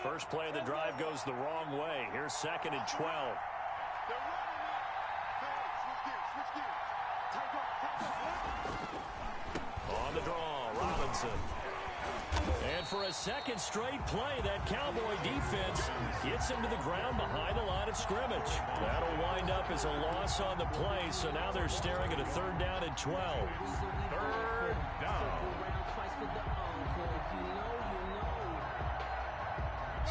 First play of the drive goes the wrong way. Here's 2nd and 12. On the draw, Robinson. And for a second straight play, that Cowboy defense gets him to the ground behind the line of scrimmage. That'll wind up as a loss on the play, so now they're staring at a 3rd down and 12. 3rd down.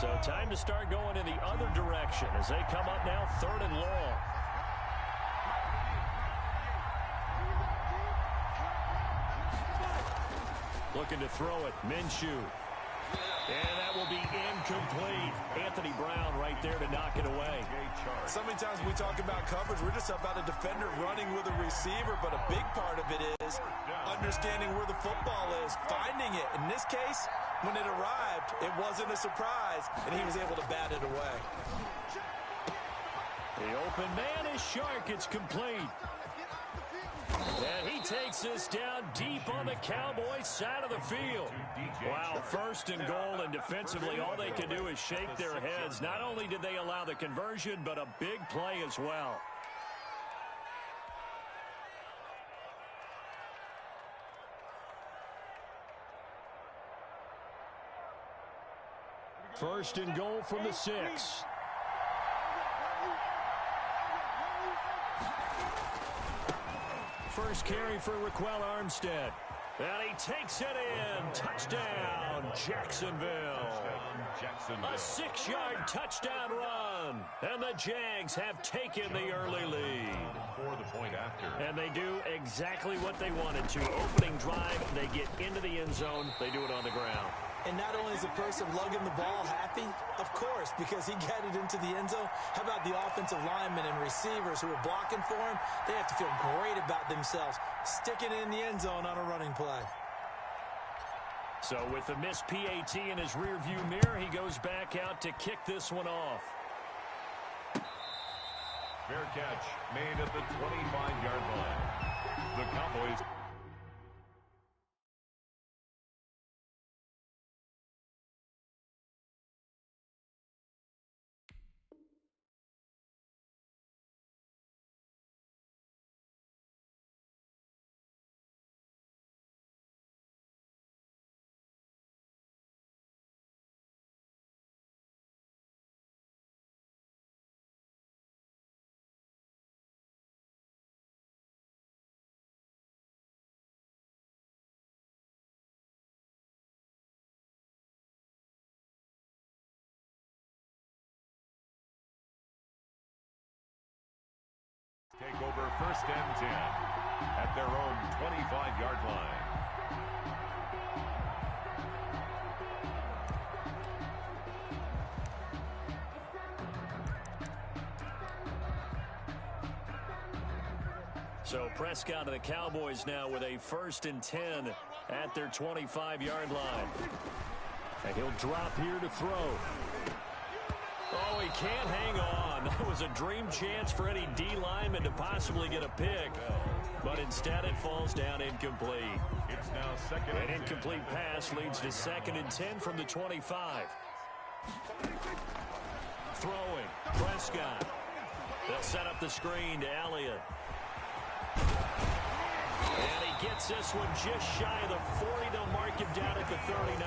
So time to start going in the other direction as they come up now 3rd and long. Looking to throw it, Minshew. And that will be incomplete. Anthony Brown right there to knock it away. So many times we talk about coverage, we're just about a defender running with a receiver, but a big part of it is understanding where the football is, finding it. In this case, when it arrived, it wasn't a surprise, and he was able to bat it away. The open man is Shark. It's complete. And he takes this down deep on the Cowboys side of the field. Wow, 1st and goal, and defensively all they can do is shake their heads. Not only did they allow the conversion, but a big play as well. First and goal from the 6. First carry for Raquel Armstead. And he takes it in. Touchdown, Jacksonville. A 6-yard touchdown run. And the Jags have taken the early lead. For the point after. And they do exactly what they wanted to. Opening drive, they get into the end zone. They do it on the ground. And not only is the person lugging the ball happy, of course, because he got it into the end zone. How about the offensive linemen and receivers who are blocking for him? They have to feel great about themselves, sticking it in the end zone on a running play. So with the missed PAT in his rearview mirror, he goes back out to kick this one off. Fair catch made at the 25-yard line. The Cowboys. Take over 1st and 10 at their own 25-yard line. So Prescott and the Cowboys now with a 1st and 10 at their 25-yard line. And he'll drop here to throw. Oh, he can't hang on. That was a dream chance for any D lineman to possibly get a pick. But instead it falls down incomplete. It's now 2nd and 10. An incomplete pass leads to 2nd and 10 from the 25. Throwing. Prescott. They'll set up the screen to Elliott. And he gets this one just shy of the 40. They'll mark him down at the 39.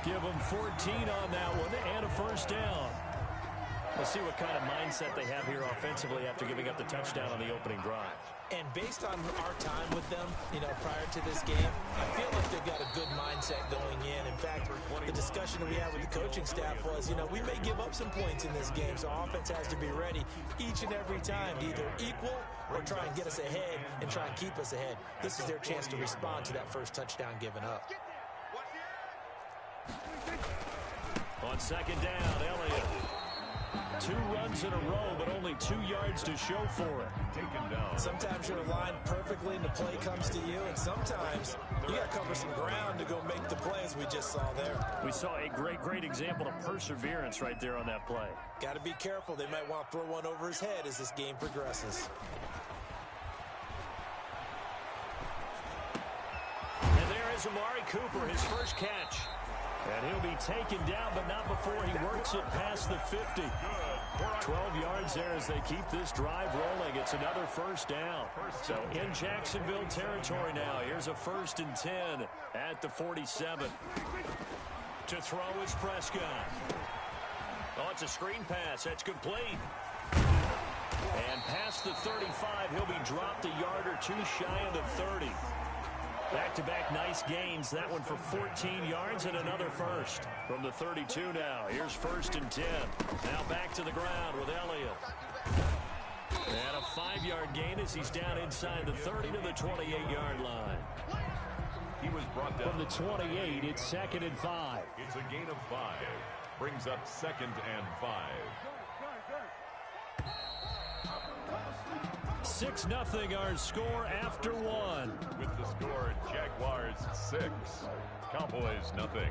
Give him 14 on that one and a 1st down. We'll see what kind of mindset they have here offensively after giving up the touchdown on the opening drive. And based on our time with them, prior to this game, I feel like they've got a good mindset going in. In fact, the discussion that we had with the coaching staff was, we may give up some points in this game, so offense has to be ready each and every time to either equal or try and get us ahead and try and keep us ahead. This is their chance to respond to that first touchdown given up. On 2nd down, Elliott. 2 runs in a row, but only 2 yards to show for it. Taken down. Sometimes you're aligned perfectly and the play comes to you, and sometimes you got to cover some ground to go make the plays we just saw there. We saw a great example of perseverance right there on that play. Got to be careful. They might want to throw one over his head as this game progresses. And there is Amari Cooper, his first catch. And he'll be taken down, but not before he works it past the 50. 12 yards there as they keep this drive rolling. It's another first down. So in Jacksonville territory now. Here's a 1st and 10 at the 47. To throw is Prescott. Oh, it's a screen pass. That's complete. And past the 35, he'll be dropped a yard or two shy of the 30. Back-to-back nice gains. That one for 14 yards and another first. From the 32 now. Here's 1st and 10. Now back to the ground with Elliott. And a 5-yard gain as he's down inside the 30 to the 28-yard line. He was brought down. From the 28, it's 2nd and 5. It's a gain of 5. Brings up 2nd and 5. 6-0 our score after one. With the score, Jaguars 6, Cowboys nothing.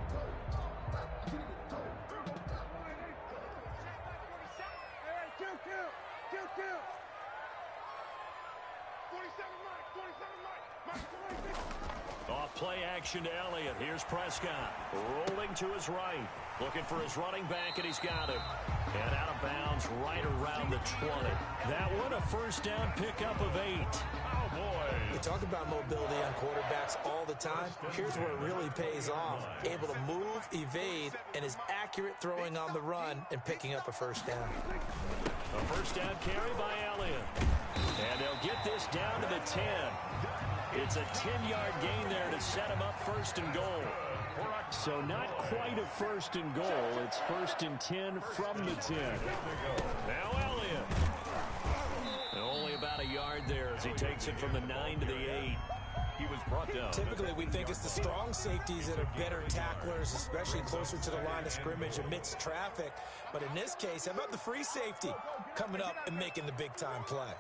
Off play action to Elliott. Here's Prescott. Rolling to his right. Looking for his running back, and he's got him. And out of bounds right around the 20. That one a first down pickup of 8. Oh, boy. We talk about mobility on quarterbacks all the time. Here's where it really pays off. Able to move, evade, and is accurate throwing on the run and picking up a first down. A first down carry by Elliott. And they'll get this down to the 10. It's a 10-yard gain there to set him up 1st and goal. So not quite a 1st and goal. It's 1st and 10 from the 10. Now Elliott. Only about a yard there as he takes it from the 9 to the 8. He was brought down. Typically, we think it's the strong safeties that are better tacklers, especially closer to the line of scrimmage amidst traffic. But in this case, how about the free safety coming up and making the big-time play?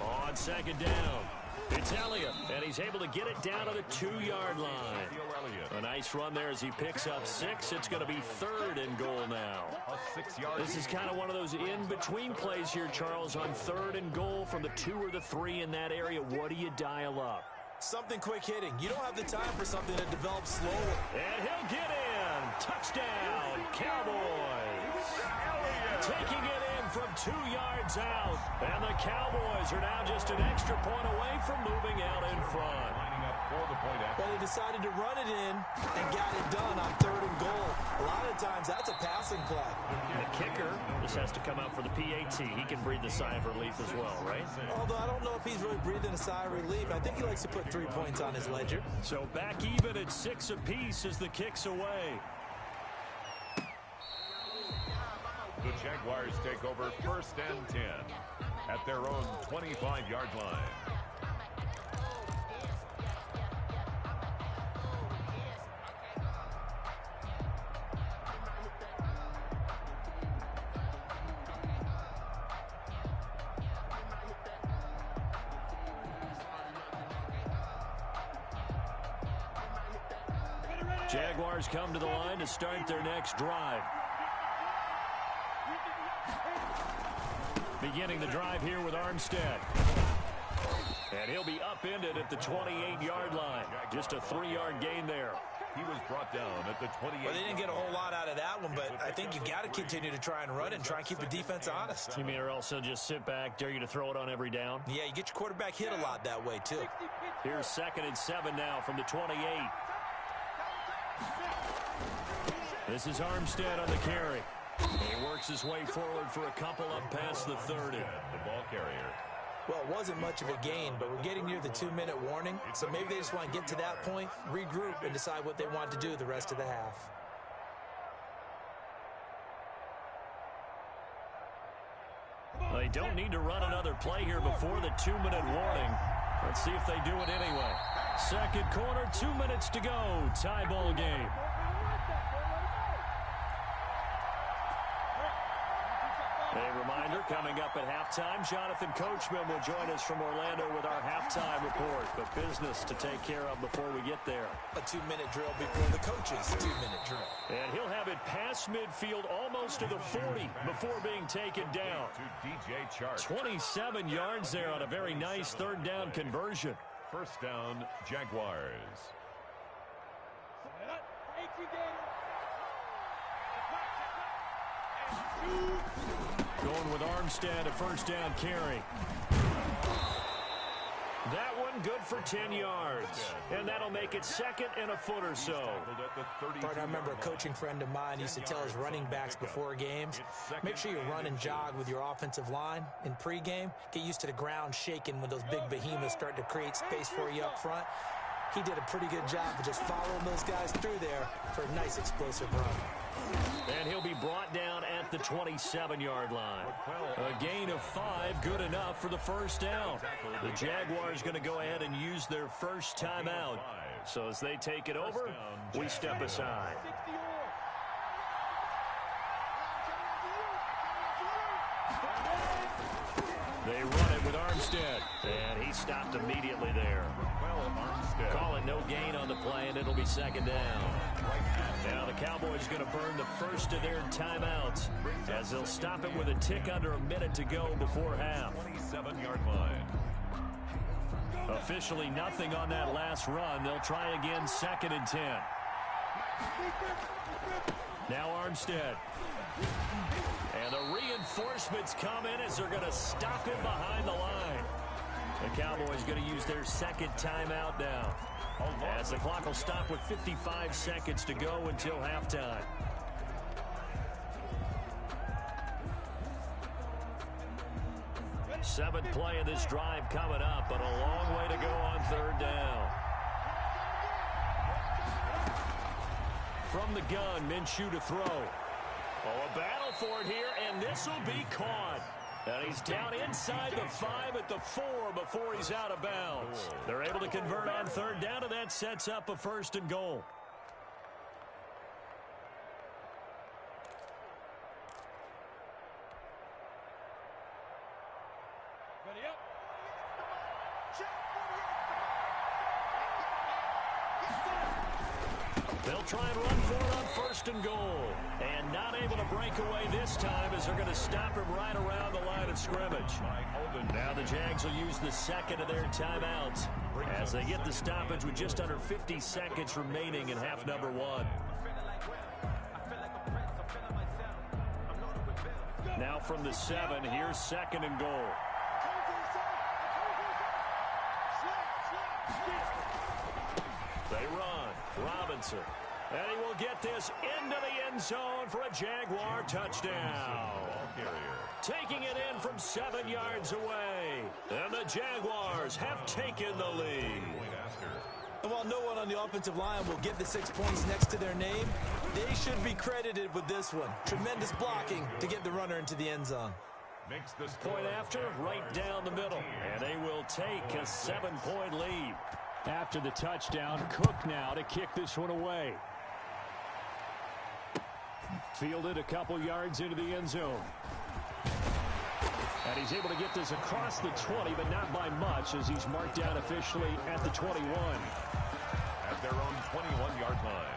On 2nd down, it's Elliott, and he's able to get it down to the 2-yard line. A nice run there as he picks up 6. It's going to be 3rd and goal now. This is kind of one of those in-between plays here, Charles, on 3rd and goal from the 2 or the 3 in that area. What do you dial up? Something quick hitting. You don't have the time for something that develops slowly. And he'll get in. Touchdown, Cowboys. Taking it in from 2 yards out. And the Cowboys are now just an extra point away from moving out in front. Well, they decided to run it in and got it done on 3rd and goal. A lot of times, that's a passing play. The kicker just has to come out for the PAT. He can breathe a sigh of relief as well, right? Although I don't know if he's really breathing a sigh of relief. I think he likes to put 3 points on his ledger. So back even at 6 apiece as the kick's away. The Jaguars take over 1st and 10 at their own 25-yard line. Jaguars come to the line to start their next drive. Beginning the drive here with Armstead. And he'll be upended at the 28-yard line. Just a 3-yard gain there. He was brought down at the 28. Well, they didn't get a whole lot out of that one, but I think you got to continue to try and run and try and keep the defense honest. You mean or also just sit back, dare you to throw it on every down? Yeah, you get your quarterback hit a lot that way, too. Here's 2nd and 7 now from the 28. This is Armstead on the carry. He works his way forward for a couple up past the 30. The ball carrier. Well, it wasn't much of a gain, but we're getting near the 2-minute warning, so maybe they just want to get to that point, regroup, and decide what they want to do the rest of the half. They don't need to run another play here before the 2-minute warning. Let's see if they do it anyway. Second quarter, 2 minutes to go. Tie ball game. A reminder, coming up at halftime, Jonathan Coachman will join us from Orlando with our halftime report. But business to take care of before we get there. A 2-minute drill before the coach's 2-minute drill. And he'll have it past midfield almost to the 40 before being taken down. To DJ Chark. 27 yards there on a very nice 3rd down conversion. First down, Jaguars. Going with Armstead, a first down carry. That one good for 10 yards. And that'll make it second and a foot or so. I remember a coaching friend of mine used to tell his running backs before games, make sure you run and jog with your offensive line in pregame. Get used to the ground shaking when those big behemoths start to create space for you up front. He did a pretty good job of just following those guys through there for a nice explosive run. And he'll be brought down at the 27-yard line. A gain of 5, good enough for the first down. The Jaguars going to go ahead and use their first timeout. So as they take it over, we step aside. They run it with Armstead, and he stopped immediately there. Call it no gain on the play, and it'll be second down. Now the Cowboys going to burn the first of their timeouts as they'll stop it with a tick under a minute to go before half. 27-yard line. Officially nothing on that last run. They'll try again, second and 10. Now Armstead. And the reinforcements come in as they're going to stop him behind the line. The Cowboys going to use their second timeout now, as the clock will stop with 55 seconds to go until halftime. Seventh play of this drive coming up, but a long way to go on third down. From the gun, Minshew to throw. Oh, a battle for it here, and this will be caught. And he's down inside the 5 at the 4 before he's out of bounds. They're able to convert on third down, and that sets up a first and goal. They'll try and run for it on first and goal. And not able to break away this time as they're going to stop him right around the line of scrimmage. Now the Jags will use the second of their timeouts as they get the stoppage with just under 50 seconds remaining in half number 1. Now from the 7, here's second and goal. They run. Robinson. And he will get this into the end zone for a Jaguar touchdown. Taking it in from 7 yards away. And the Jaguars have taken the lead. And while no one on the offensive line will get the 6 points next to their name, they should be credited with this one. Tremendous blocking to get the runner into the end zone. Point after, right down the middle. And they will take a 7-point lead. After the touchdown, Cook now to kick this one away. Fielded a couple yards into the end zone. And he's able to get this across the 20, but not by much, as he's marked down officially at the 21. At their own 21-yard line.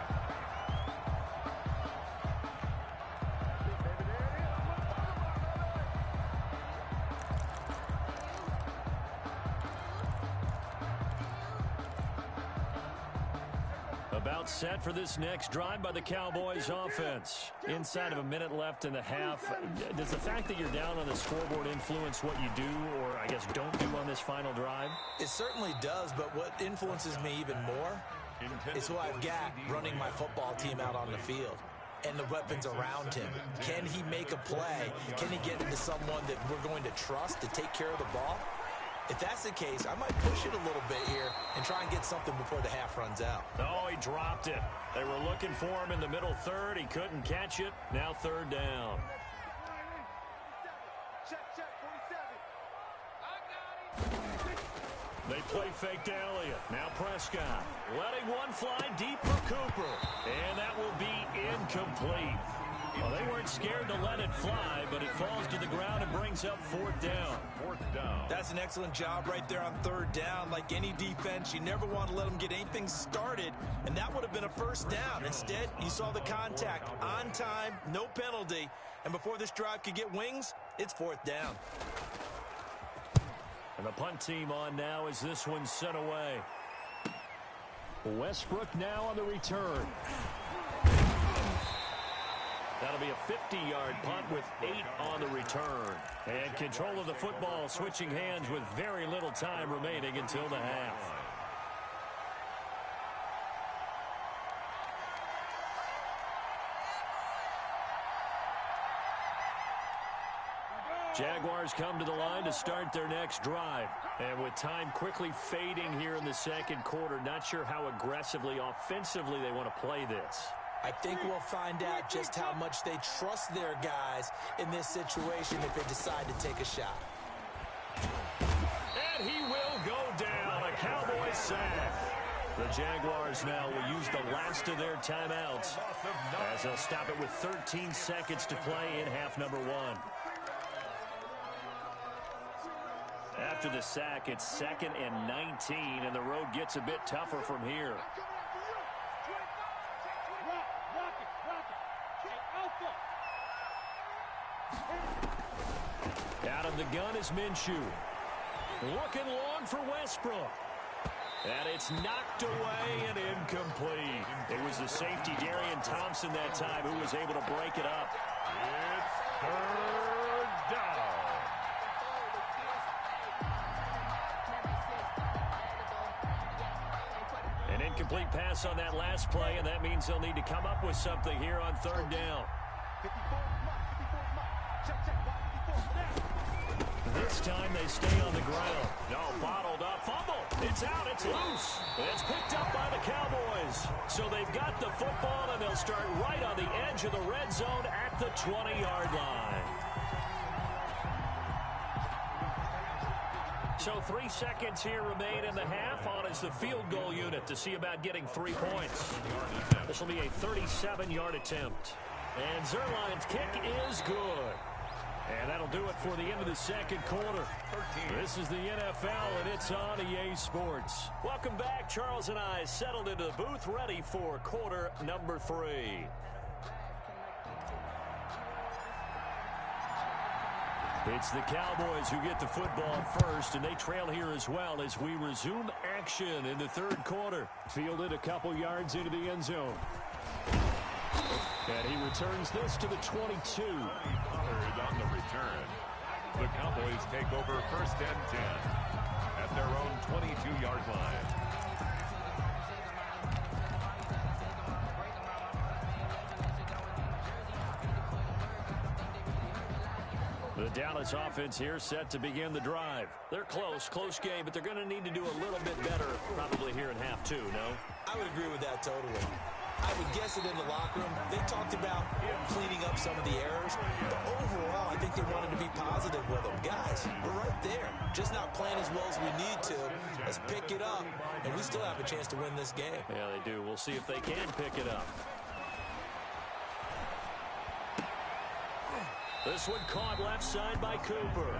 About set for this next drive by the Cowboys offense. Inside of a minute left in the half. Does the fact that you're down on the scoreboard influence what you do, or I guess don't do on this final drive? It certainly does, but what influences me even more is who I've got running my football team out on the field and the weapons around him. Can he make a play? Can he get into someone that we're going to trust to take care of the ball? If that's the case, I might push it a little bit here and try and get something before the half runs out. Oh, he dropped it. They were looking for him in the middle third. He couldn't catch it. Now third down. They play fake to Elliott. Now Prescott letting one fly deep for Cooper. And that will be incomplete. Well, they weren't scared to let it fly, but it falls to the ground and brings up fourth down. That's an excellent job right there on third down. Like any defense, you never want to let them get anything started, and that would have been a first down. Instead, you saw the contact on time, no penalty, and before this drive could get wings, it's fourth down. And the punt team on now as this one's sent away. Westbrook now on the return. That'll be a 50-yard punt with 8 on the return. And control of the football switching hands with very little time remaining until the half. Jaguars come to the line to start their next drive. And with time quickly fading here in the second quarter, not sure how aggressively, offensively they want to play this. I think we'll find out just how much they trust their guys in this situation if they decide to take a shot. And he will go down. A Cowboy sack. The Jaguars now will use the last of their timeouts as they'll stop it with 13 seconds to play in half number 1. After the sack, it's 2nd and 19, and the road gets a bit tougher from here. Out of the gun is Minshew. Looking long for Westbrook. And it's knocked away and incomplete. It was the safety, Darian Thompson, that time who was able to break it up. It's 3rd down. An incomplete pass on that last play, and that means they'll need to come up with something here on 3rd down. This time they stay on the ground. No, bottled up. Fumble. It's out. It's loose. It's picked up by the Cowboys. So they've got the football, and they'll start right on the edge of the red zone at the 20-yard line. So 3 seconds here remain in the half. On is the field goal unit to see about getting 3 points. This will be a 37-yard attempt. And Zerline's kick is good. And that'll do it for the end of the second quarter. This is the NFL, and it's on EA Sports. Welcome back. Charles and I settled into the booth, ready for quarter number 3. It's the Cowboys who get the football first, and they trail here as well as we resume action in the third quarter. Fielded a couple yards into the end zone. And he returns this to the 22. On the return, the Cowboys take over 1st and 10 at their own 22-yard line. The Dallas offense here set to begin the drive. They're close game, but they're going to need to do a little bit better probably here in half 2, no? I would agree with that totally. I would guess it in the locker room. They talked about cleaning up some of the errors, but overall, I think they wanted to be positive with them. Guys, we're right there. Just not playing as well as we need to. Let's pick it up, and we still have a chance to win this game. Yeah, they do. We'll see if they can pick it up. This one caught left side by Cooper.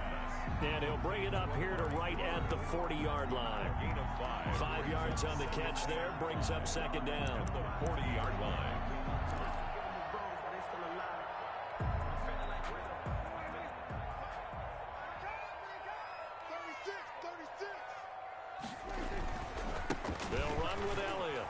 And he'll bring it up here to right at the 40-yard line. 5 yards on the catch there, brings up 2nd down. The 40-yard line. They'll run with Elliott.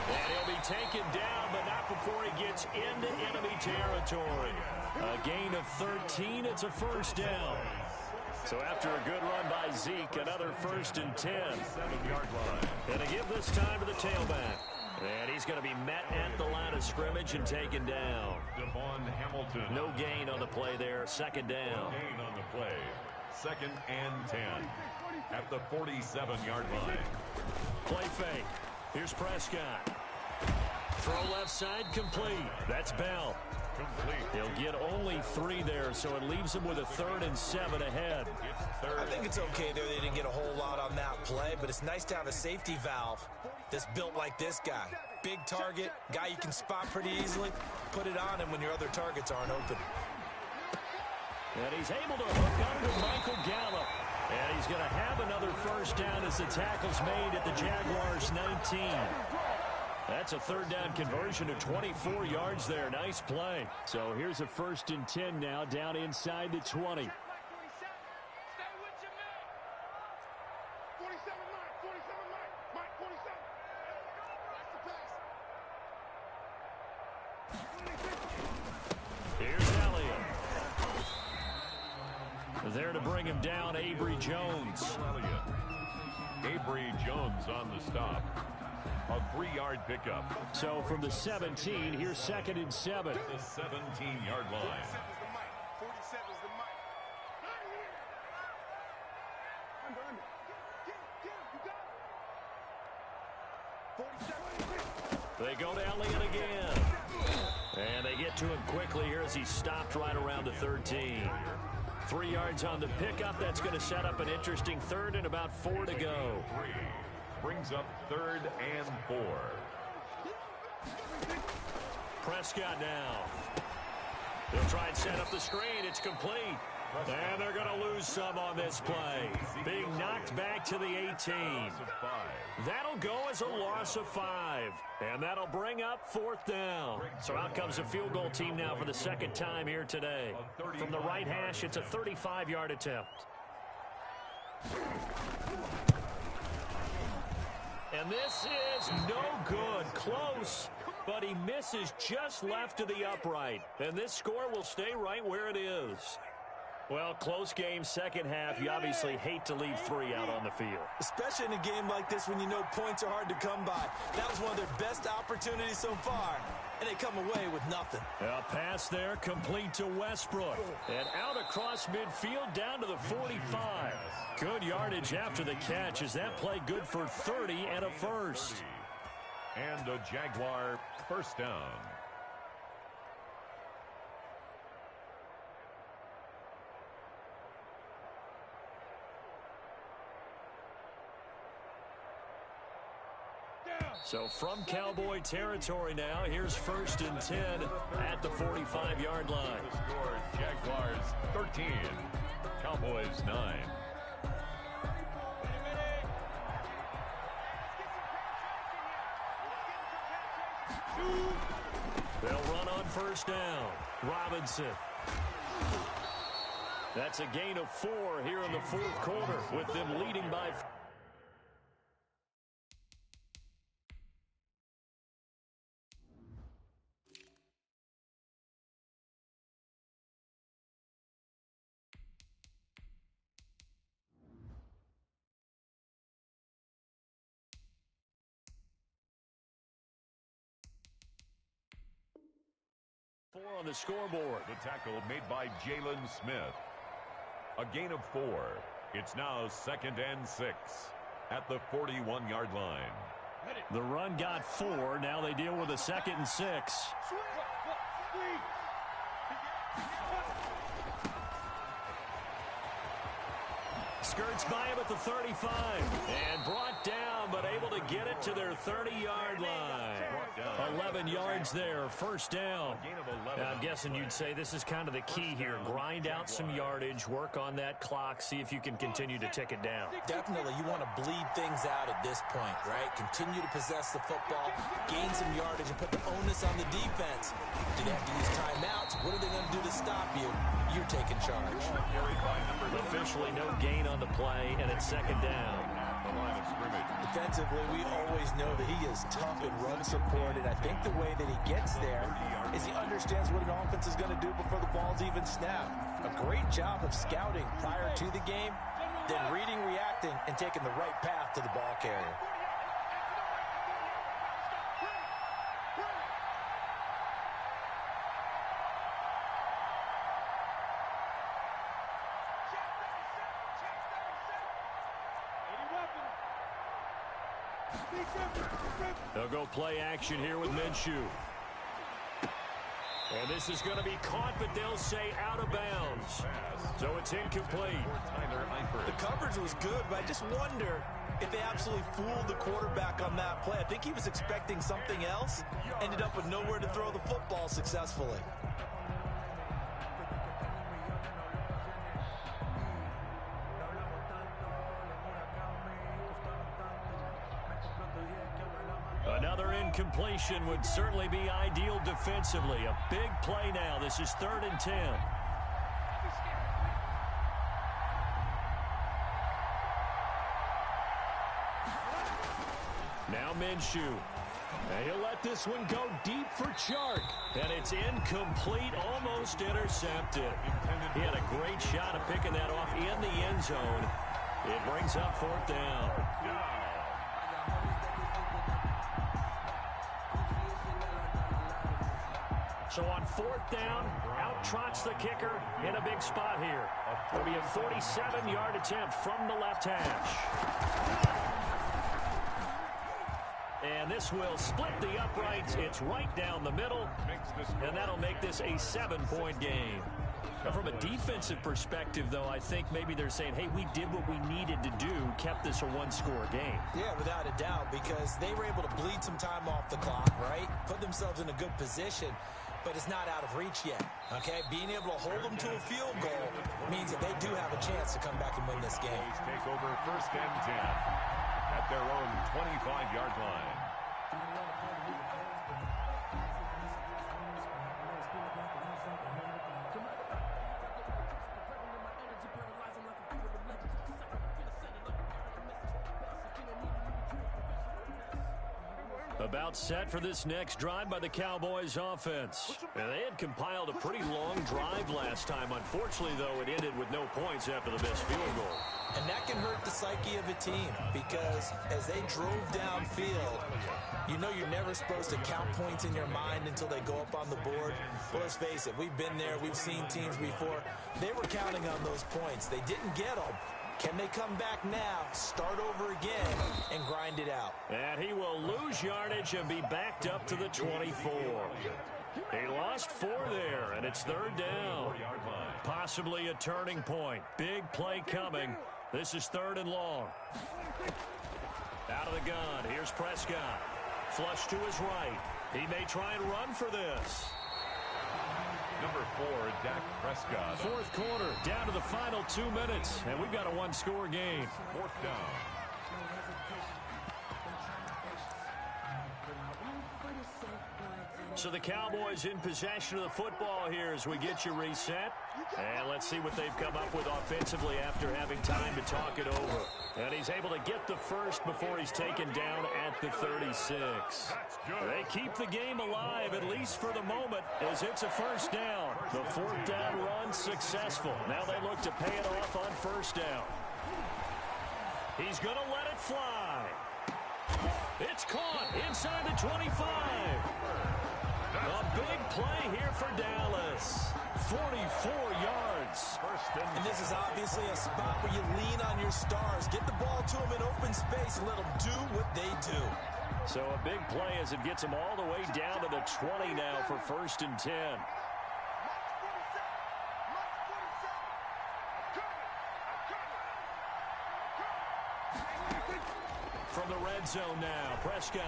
And he'll be taken down, but not before he gets into enemy territory. A gain of 13, it's a 1st down. So after a good run by Zeke, another 1st and 10. 7-yard line. And to give this time to the tailback. And he's going to be met at the line of scrimmage and taken down. Devon Hamilton. No gain on the play there, 2nd down. No gain on the play. 2nd and 10 at the 47-yard line. Play fake. Here's Prescott. Throw left side complete. That's Bell. Complete. He'll get only 3 there, so it leaves him with a 3rd and 7 ahead. I think it's okay there. They didn't get a whole lot on that play, but it's nice to have a safety valve that's built like this guy. Big target, guy you can spot pretty easily. Put it on him when your other targets aren't open. And he's able to hook up to Michael Gallup. And he's going to have another 1st down as the tackle's made at the Jaguars' 19. That's a 3rd down conversion of 24 yards there. Nice play. So here's a 1st and 10 now down inside the 20. There to bring him down, Avery Jones. Avery Jones on the stop. A 3-yard pickup. So from the 17, here's 2nd and 7. The 17-yard line. They go to Elliott again. And they get to him quickly here as he stopped right around the 13. 3 yards on the pickup. That's going to set up an interesting 3rd and about 4 to go. Brings up 3rd and 4. Prescott now. They'll try and set up the screen. It's complete. And they're going to lose some on this play. Being knocked back to the 18. That'll go as a loss of 5. And that'll bring up 4th down. So out comes a field goal team now for the 2nd time here today. From the right hash, it's a 35-yard attempt. And this is no good. Close, but he misses just left of the upright. And this score will stay right where it is. Well, close game, 2nd half. You obviously hate to leave 3 out on the field. Especially in a game like this when you know points are hard to come by. That was one of their best opportunities so far, and they come away with nothing. A pass there complete to Westbrook. And out across midfield down to the 45. Good yardage after the catch. Is that play good for 30 and a first? And a Jaguar first down. So from Cowboy territory now, here's 1st and 10 at the 45-yard line. The score, Jaguars 13, Cowboys 9. They'll run on 1st down. Robinson. That's a gain of 4 here in the 4th quarter with them leading by 4. On the scoreboard. The tackle made by Jalen Smith. A gain of 4. It's now 2nd and 6 at the 41-yard line. The run got 4. Now they deal with a 2nd and 6. Skirts by him at the 35. And brought down, but able to get it to their 30-yard line. 11 yards there, 1st down. Now, I'm guessing you'd say this is kind of the key here. Grind out some yardage, work on that clock, see if you can continue to tick it down. Definitely, you want to bleed things out at this point, right? Continue to possess the football, gain some yardage, and put the onus on the defense. Do they have to use timeouts? What are they going to do to stop you? You're taking charge. Officially no gain on the play, and it's 2nd down. The line of scrimmage. Defensively, we always know that he is tough in run support, and I think the way that he gets there is he understands what an offense is going to do before the ball's even snapped. A great job of scouting prior to the game, then reading, reacting, and taking the right path to the ball carrier. They'll go play action here with Minshew. And this is going to be caught, but they'll say out of bounds. So it's incomplete. The coverage was good, but I just wonder if they absolutely fooled the quarterback on that play. I think he was expecting something else, ended up with nowhere to throw the football successfully. Another incompletion would certainly be ideal defensively. A big play now. This is 3rd and 10. Now Minshew. And he'll let this one go deep for Chark. And it's It's incomplete, almost intercepted. He had a great shot of picking that off in the end zone. It brings up 4th down. So on 4th down, out trots the kicker in a big spot here. It'll be a 47-yard attempt from the left hash. And this will split the uprights. It's right down the middle, and that'll make this a 7-point game. Now, from a defensive perspective, though, I think maybe they're saying, hey, we did what we needed to do, kept this a 1-score game. Yeah, without a doubt, because they were able to bleed some time off the clock, right? Put themselves in a good position, but it's not out of reach yet, okay? Being able to hold them to a field goal means that they do have a chance to come back and win this game. Take over 1st and 10 at their own 25-yard line. About set for this next drive by the Cowboys offense. And they had compiled a pretty long drive last time. Unfortunately, though, it ended with no points after the missed field goal. And that can hurt the psyche of a team because as they drove downfield, you know you're never supposed to count points in your mind until they go up on the board. Well, let's face it, we've been there. We've seen teams before. They were counting on those points. They didn't get them. Can they come back now, start over again, and grind it out? And he will lose yardage and be backed up to the 24. He lost 4 there, and it's 3rd down. Possibly a turning point. Big play coming. This is 3rd and long. Out of the gun. Here's Prescott. Flush to his right. He may try and run for this. Number 4, Dak Prescott. 4th quarter, down to the final 2 minutes, and we've got a 1-score game. 4th down. So the Cowboys in possession of the football here as we get you reset. And let's see what they've come up with offensively after having time to talk it over. And he's able to get the first before he's taken down at the 36. They keep the game alive, at least for the moment, as it's a 1st down. The 4th down run successful. Now they look to pay it off on 1st down. He's going to let it fly. It's caught inside the 25. A big play here for Dallas. 44 yards. And this is obviously a spot where you lean on your stars. Get the ball to them in open space and let them do what they do. So a big play as it gets them all the way down to the 20 now for 1st and 10. From the red zone now, Prescott.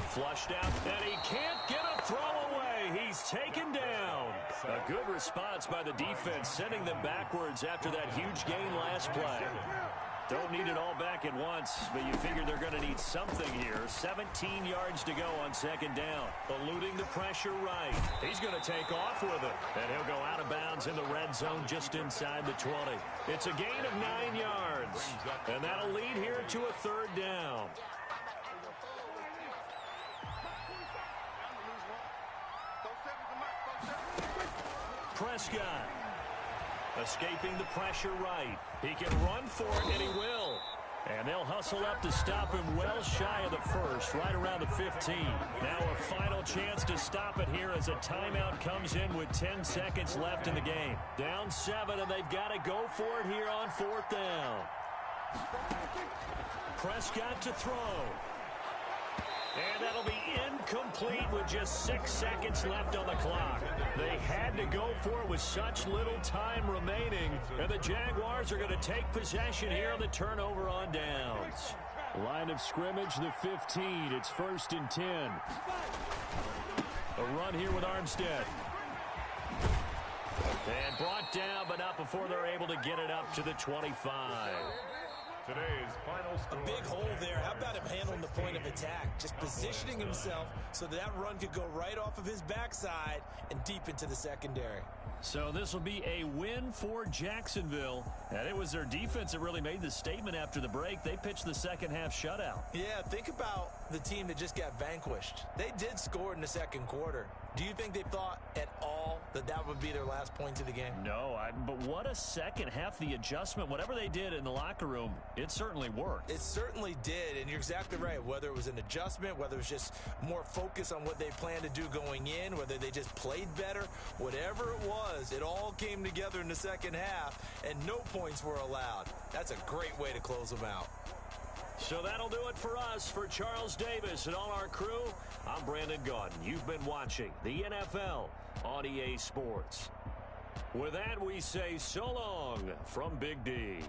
Flushed out, and he can't get a throw away. He's taken down. A good response by the defense, sending them backwards after that huge gain last play. Don't need it all back at once, but you figure they're going to need something here. 17 yards to go on 2nd down. Eluding the pressure right. He's going to take off with it, and he'll go out of bounds in the red zone just inside the 20. It's a gain of 9 yards, and that'll lead here to a 3rd down. Prescott escaping the pressure right. He can run for it, and he will. And they'll hustle up to stop him well shy of the 1st, right around the 15. Now a final chance to stop it here as a timeout comes in with 10 seconds left in the game. Down 7, and they've got to go for it here on 4th down. Prescott to throw. And that'll be incomplete with just 6 seconds left on the clock. They had to go for it with such little time remaining. And the Jaguars are going to take possession here on the turnover on downs. Line of scrimmage, the 15. It's 1st and 10. A run here with Armstead. And brought down, but not before they're able to get it up to the 25. Today's final score. A big hole there. How about him handling the point of attack? Just positioning himself so that run could go right off of his backside and deep into the secondary. So this will be a win for Jacksonville. And it was their defense that really made the statement after the break. They pitched the second half shutout. Yeah, think about the team that just got vanquished. They did score in the second quarter. Do you think they thought at all that that would be their last point of the game? No, but what a second half. The adjustment, whatever they did in the locker room, it certainly worked. It certainly did, and you're exactly right. Whether it was an adjustment, whether it was just more focus on what they planned to do going in, whether they just played better, whatever it was, it all came together in the second half, and no points were allowed. That's a great way to close them out. So that'll do it for us. For Charles Davis and all our crew, I'm Brandon Gaudin. You've been watching the NFL on EA Sports. With that, we say so long from Big D.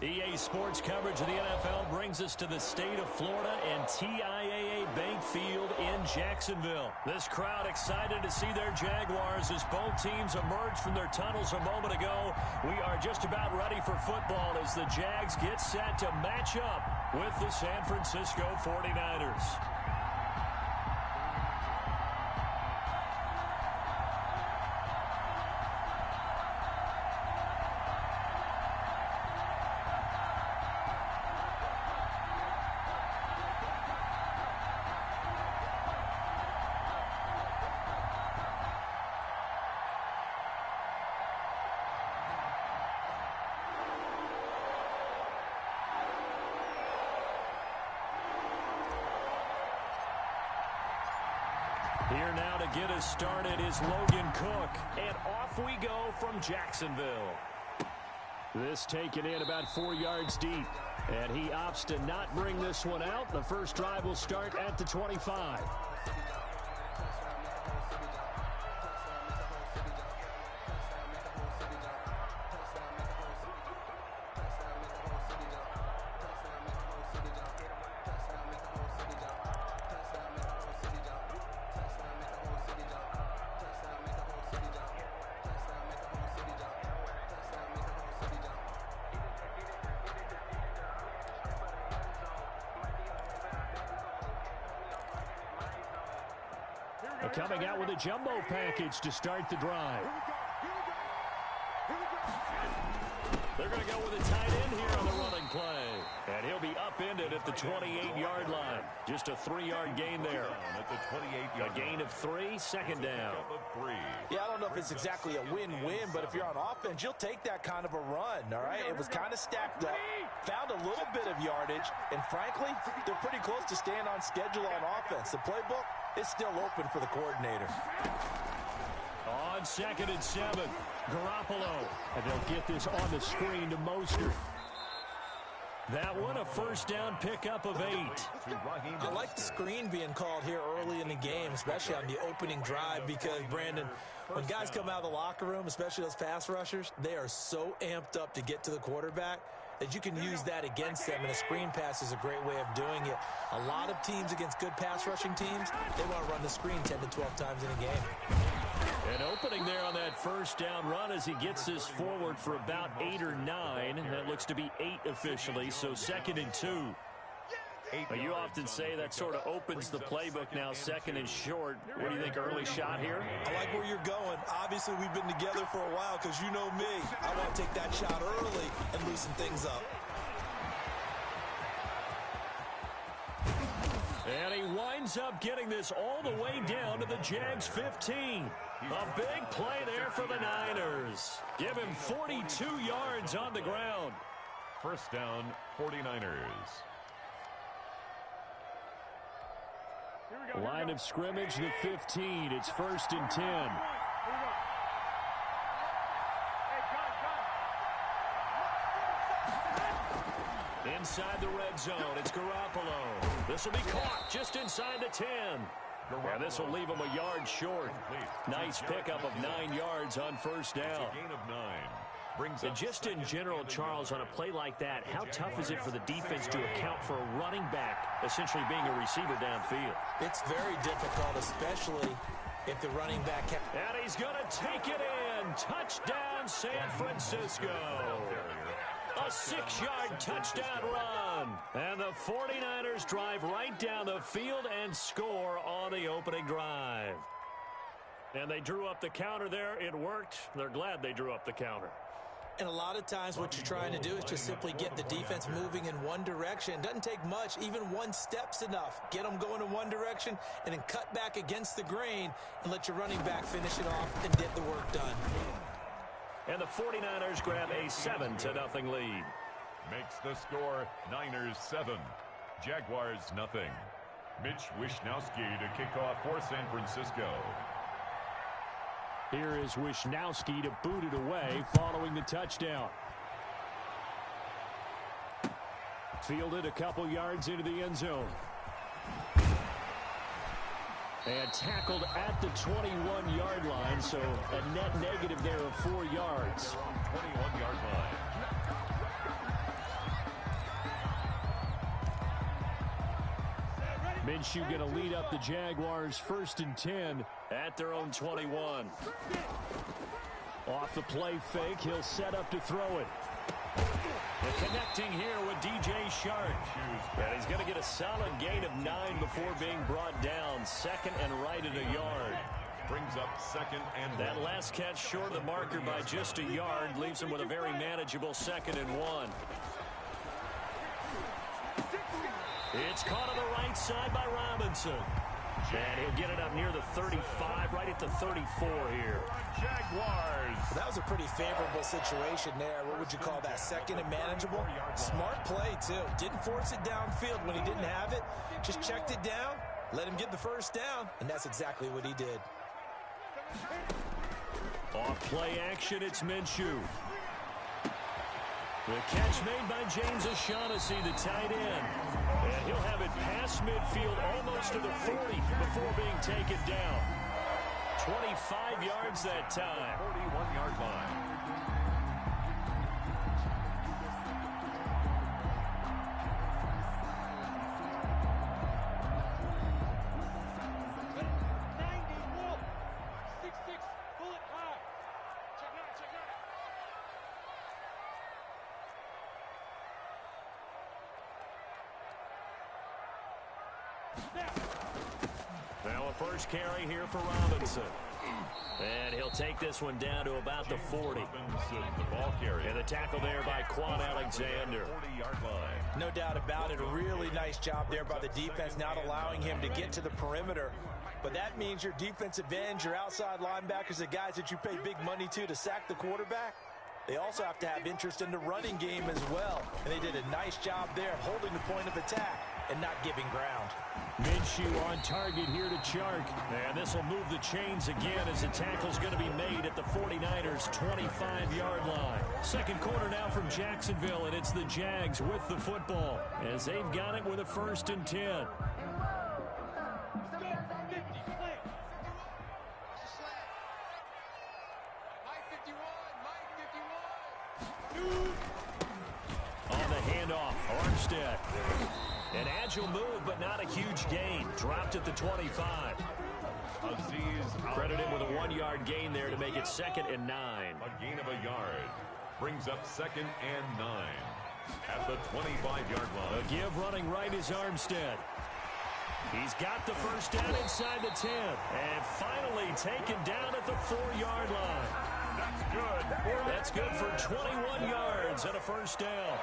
EA Sports coverage of the NFL brings us to the state of Florida and TIAA Bank Field in Jacksonville. This crowd excited to see their Jaguars as both teams emerged from their tunnels a moment ago. We are just about ready for football as the Jags get set to match up with the San Francisco 49ers. Here now to get us started is Logan Cook, and off we go from Jacksonville. This taken in about 4 yards deep, and he opts to not bring this one out. The first drive will start at the 25. Coming out with a jumbo package to start the drive. They're going to go with a tight end here on the running play. And he'll be upended at the 28-yard line. Just a 3-yard gain there. At the 28-yard a gain of 3, second down. Yeah, I don't know if it's exactly a win-win, but if you're on offense, you'll take that kind of a run, all right? It was kind of stacked up, found a little bit of yardage, and frankly, they're pretty close to staying on schedule on offense. The playbook is still open for the coordinator. On 2nd and 7, Garoppolo. And they'll get this on the screen to Mostert. That one, a first down pickup of 8. I like the screen being called here early in the game, especially on the opening drive, because, Brandon, when guys come out of the locker room, especially those pass rushers, they are so amped up to get to the quarterback that you can use that against them, and a screen pass is a great way of doing it. A lot of teams against good pass rushing teams, they want to run the screen 10 to 12 times in a game. And opening there on that first down run as he gets this forward for about 8 or 9. That looks to be 8 officially, so 2nd and 2. But you often say that sort of opens the playbook now, 2nd and short. What do you think, early shot here? I like where you're going. Obviously, we've been together for a while because you know me. I want to take that shot early and loosen things up. And he winds up getting this all the way down to the Jags 15. A big play there for the Niners. Give him 42 yards on the ground. First down, 49ers. Line of scrimmage, the 15. It's 1st and 10. Inside the red zone, it's Garoppolo. This will be caught just inside the 10. And this will leave him a yard short. Nice pickup of 9 yards on first down. Gain of 9. And just in general, Charles, on a play like that, how tough is it for the defense to account for a running back essentially being a receiver downfield? It's very difficult, especially if the running back can. And he's going to take it in. Touchdown, San Francisco. A 6-yard touchdown run. And the 49ers drive right down the field and score on the opening drive. And they drew up the counter there. It worked. They're glad they drew up the counter. And a lot of times what you're trying to do is just simply get the defense moving in one direction. Doesn't take much. Even one step's enough. Get them going in one direction and then cut back against the grain and let your running back finish it off and get the work done. And the 49ers grab a 7-0 lead. Makes the score Niners 7, Jaguars nothing. Mitch Wishnowsky to kick off for San Francisco. Here is Wishnowsky to boot it away following the touchdown. Fielded a couple yards into the end zone. And tackled at the 21-yard line, so a net negative there of 4 yards. 21-yard line. Minshew going to lead up the Jaguars 1st and 10 at their own 21. Off the play fake, he'll set up to throw it. The connecting here with DJ Shark. And he's going to get a solid gain of 9 before being brought down. 2nd and right at a yard. Brings up 2nd and that last catch short of the marker by just a yard leaves him with a very manageable 2nd and 1. It's caught on the right side by Robinson. And he'll get it up near the 35, right at the 34 here. Jaguars. That was a pretty favorable situation there. What would you call that? 2nd and manageable? Smart play, too. Didn't force it downfield when he didn't have it. Just checked it down, let him get the first down, and that's exactly what he did. Off play action, it's Minshew. The catch made by James O'Shaughnessy, the tight end. And he'll have it past midfield almost to the 40 before being taken down. 25 yards that time. 41-yard line. Now a first carry here for Robinson. And he'll take this one down to about the 40. The ball carrier. And the tackle there by Quan Alexander. 40-yard line. No doubt about it. A really nice job there by the defense, not allowing him to get to the perimeter. But that means your defensive ends, your outside linebackers, the guys that you pay big money to sack the quarterback, they also have to have interest in the running game as well. And they did a nice job there of holding the point of attack and not giving ground. Minshew on target here to Chark. And this will move the chains again as the tackle's going to be made at the 49ers' 25-yard line. Second quarter now from Jacksonville, and it's the Jags with the football as they've got it with a 1st and 10. On the handoff, Armstead. An agile move, but not a huge gain. Dropped at the 25. Credit him with a 1-yard gain there to make it 2nd and 9. A gain of a yard. Brings up 2nd and 9. At the 25-yard line. A give running right is Armstead. He's got the first down inside the 10. And finally taken down at the 4-yard line. That's good. That's good for 21 yards and a first down.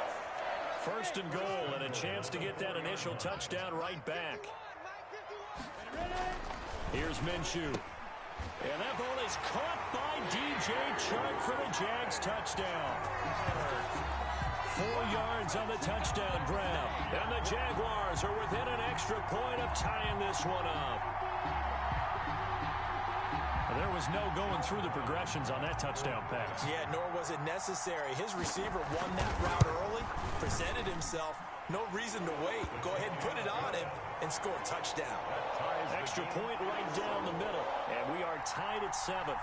1st and goal and a chance to get that initial touchdown right back. Here's Minshew. And that ball is caught by DJ Chark for the Jags touchdown. 4 yards on the touchdown grab. And the Jaguars are within an extra point of tying this one up. There was no going through the progressions on that touchdown pass. Yeah, nor was it necessary. His receiver won that route early, presented himself. No reason to wait. Go ahead and put it on him and score a touchdown. Extra point right down the middle. And we are tied at 7.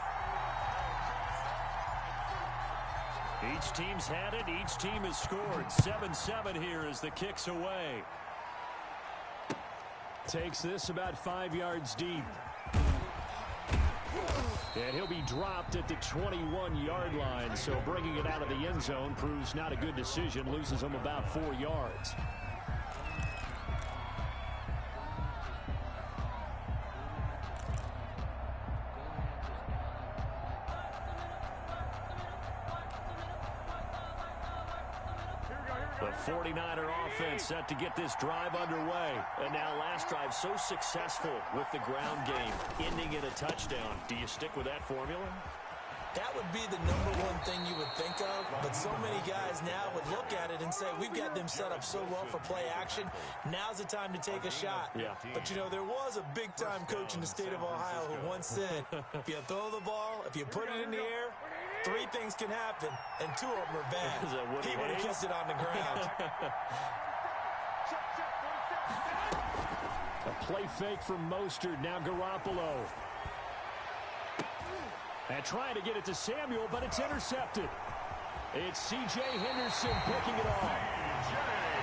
Each team's had it. Each team has scored. 7-7 here as the kick's away. Takes this about 5 yards deep. And he'll be dropped at the 21-yard line, so bringing it out of the end zone proves not a good decision, loses him about 4 yards. The 49er offense set to get this drive underway. And now last drive so successful with the ground game, ending in a touchdown. Do you stick with that formula? That would be the #1 thing you would think of, but so many guys now would look at it and say, we've got them set up so well for play action, now's the time to take a shot. Yeah. But, you know, there was a big-time coach in the state of Ohio who once said, if you throw the ball, if you put it in the air, 3 things can happen, and 2 of them are bad. He would have kept it on the ground. A play fake from Mostert, now Garoppolo. And trying to get it to Samuel, but it's intercepted. It's C.J. Henderson picking it off.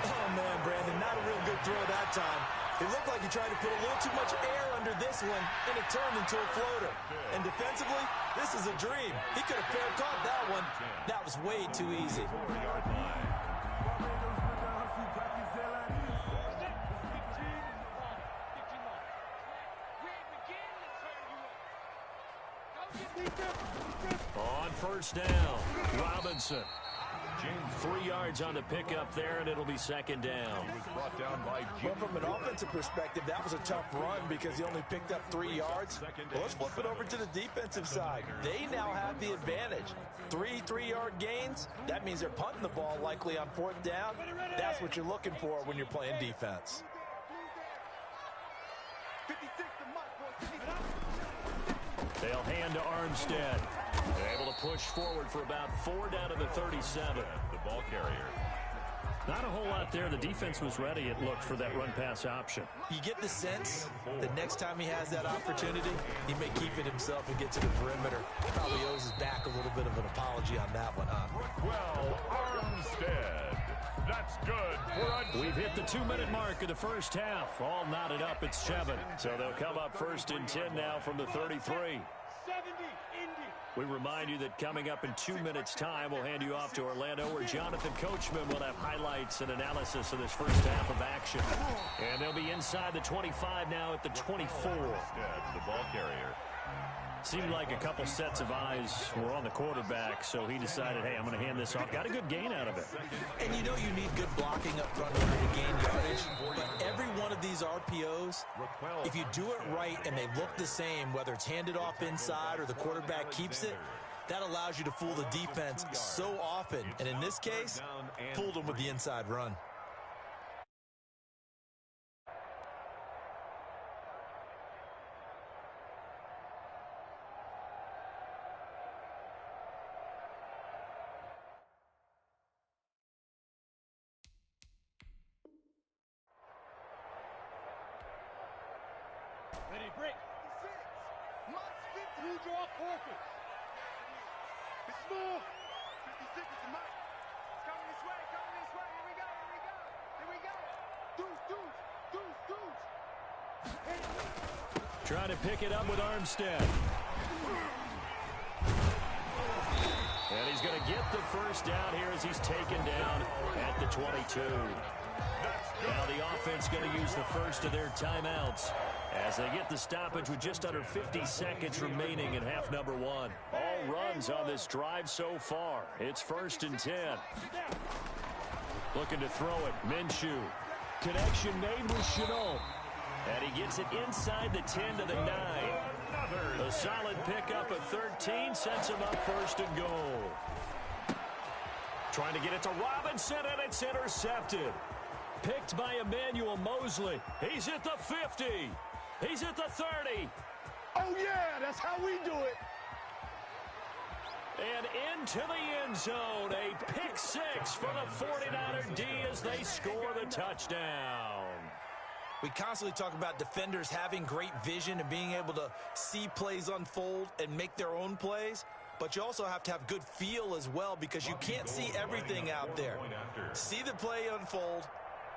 Oh, man, Brandon, not a real good throw that time. It looked like he tried to put a little too much air under this one, and it turned into a floater. And defensively, this is a dream. He could have fair caught that one. That was way too easy. On first down, Robinson. 3 yards on the pickup there, and it'll be second down. He was brought down by Well, from an offensive perspective, that was a tough run because he only picked up 3 yards. Well, let's flip it over to the defensive side. They now have the advantage. 3 3-yard gains. That means they're punting the ball likely on 4th down. That's what you're looking for when you're playing defense. They'll hand to Armstead. They're able to push forward for about 4 down to the 37. the ball carrier. Not a whole lot there. The defense was ready, it looked, for that run-pass option. You get the sense that next time he has that opportunity, he may keep it himself and get to the perimeter. Probably owes his back a little bit of an apology on that one, huh? Well, Armstead. That's good for We've hit the 2-minute mark of the first half. All knotted up at 7. So they'll come up first and 10 now from the 33. We remind you that coming up in 2 minutes' time, we'll hand you off to Orlando, where Jonathan Coachman will have highlights and analysis of this first half of action. And they'll be inside the 25 now at the 24. Armstead, the ball carrier. Seemed like a couple sets of eyes were on the quarterback, so he decided, hey, I'm going to hand this off. Got a good gain out of it. And you know you need good blocking up front in order to gain yardage. But every one of these RPOs, if you do it right and they look the same, whether it's handed off inside or the quarterback keeps it, that allows you to fool the defense so often. And in this case, fooled them with the inside run. Ready, break. 56. Who's your focus? It's small. 56 is the mark. It's coming this way, coming this way. Here we go, here we go. Here we go. Deuce, deuce, deuce, deuce. Trying to pick it up with Armstead. And he's going to get the first down here as he's taken down at the 22. Now the offense going to use the first of their timeouts as they get the stoppage with just under 50 seconds remaining in half number 1. All runs on this drive so far. It's first and 10. Looking to throw it. Minshew. Connection made with Chenault. And he gets it inside the 10 to the 9. A solid pickup of 13 sets him up first and goal. Trying to get it to Robinson, and it's intercepted. Picked by Emmanuel Mosley. He's at the 50. He's at the 30. Oh, yeah, that's how we do it. And into the end zone. A pick 6 for the 49er D as they score the touchdown. We constantly talk about defenders having great vision and being able to see plays unfold and make their own plays. But you also have to have good feel as well, because you can't see everything out there. See the play unfold,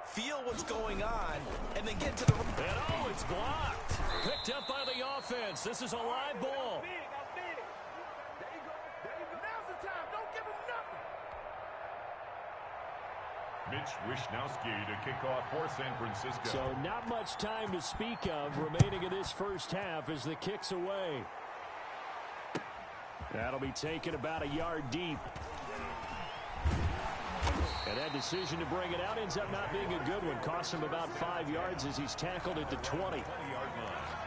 feel what's going on, and then get to the... And oh, it's blocked. Picked up by the offense. This is a live ball. Mitch Wishnowski to kick off for San Francisco. So not much time to speak of remaining in this first half as the kick's away. That'll be taken about a yard deep. And that decision to bring it out ends up not being a good one. Costs him about 5 yards as he's tackled at the 20. 20-yard line.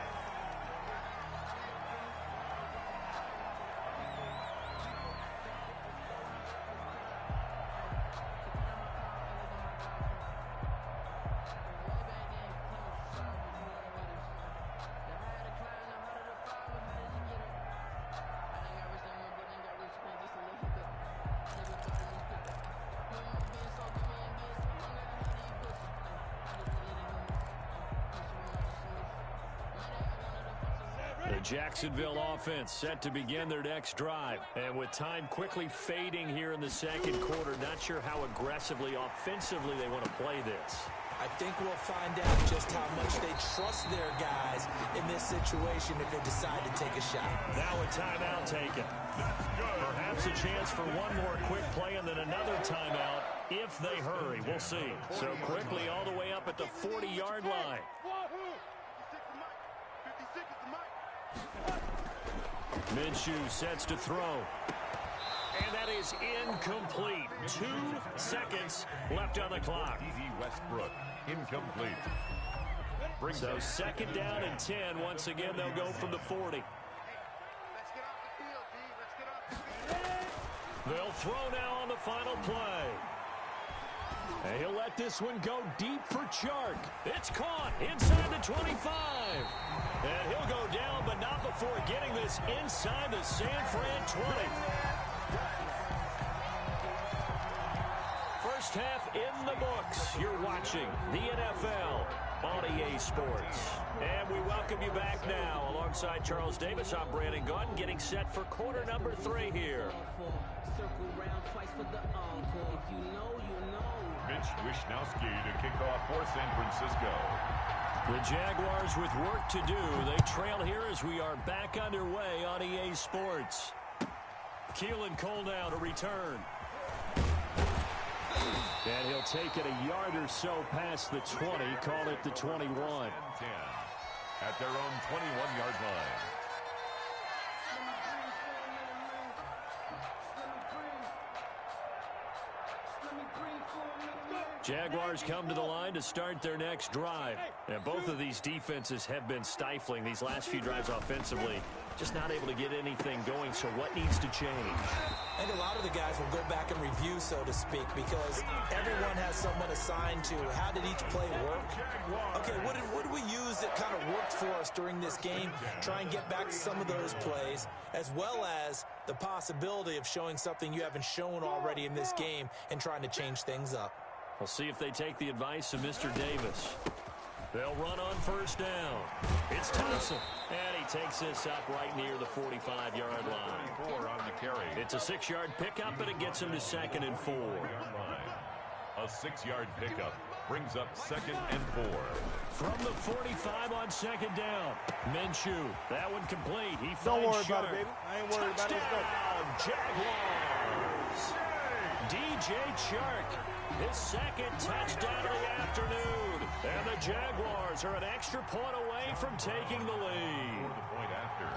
The Jacksonville offense set to begin their next drive. And with time quickly fading here in the second quarter, not sure how aggressively, offensively they want to play this. I think we'll find out just how much they trust their guys in this situation if they decide to take a shot. Now a timeout taken. Perhaps a chance for one more quick play and then another timeout if they hurry. We'll see. So quickly all the way up at the 40-yard line. Minshew sets to throw. And that is incomplete. 2 seconds left on the clock. Easy Westbrook, incomplete. So second down and 10. Once again, they'll go from the 40. They'll throw now on the final play. And he'll let this one go deep for Chark. It's caught inside the 25. And he'll go down, but not before getting this inside the San Fran 20. First half in the books. You're watching the NFL on EA Sports. And we welcome you back now. Alongside Charles Davis, I'm Brandon Gunn, getting set for quarter number 3 here. Mitch Wishnowski to kick off for San Francisco. The Jaguars with work to do. They trail here as we are back underway on EA Sports. Keelan Cole now to return. And he'll take it a yard or so past the 20, call it the 21. 10 at their own 21-yard line. Jaguars come to the line to start their next drive. And both of these defenses have been stifling these last few drives offensively. Just not able to get anything going, so what needs to change? And a lot of the guys will go back and review, so to speak, because everyone has someone assigned to how did each play work. Okay, what did we use that kind of worked for us during this game? Try and get back to some of those plays, as well as the possibility of showing something you haven't shown already in this game and trying to change things up. We'll see if they take the advice of Mr. Davis. They'll run on first down. It's Thompson. And he takes this up right near the 45-yard line. 4 on the carry. It's a 6-yard pickup, and it gets him to 2nd and 4. A 6-yard pickup brings up 2nd and 4. From the 45 on 2nd down. Minshew. That one complete. He finds Don't worry Sharp. about it, baby. I ain't worried about it. Let's go. Jaguars. DJ Chark. His 2nd touchdown of the afternoon. And the Jaguars are an extra point away from taking the lead. The point after.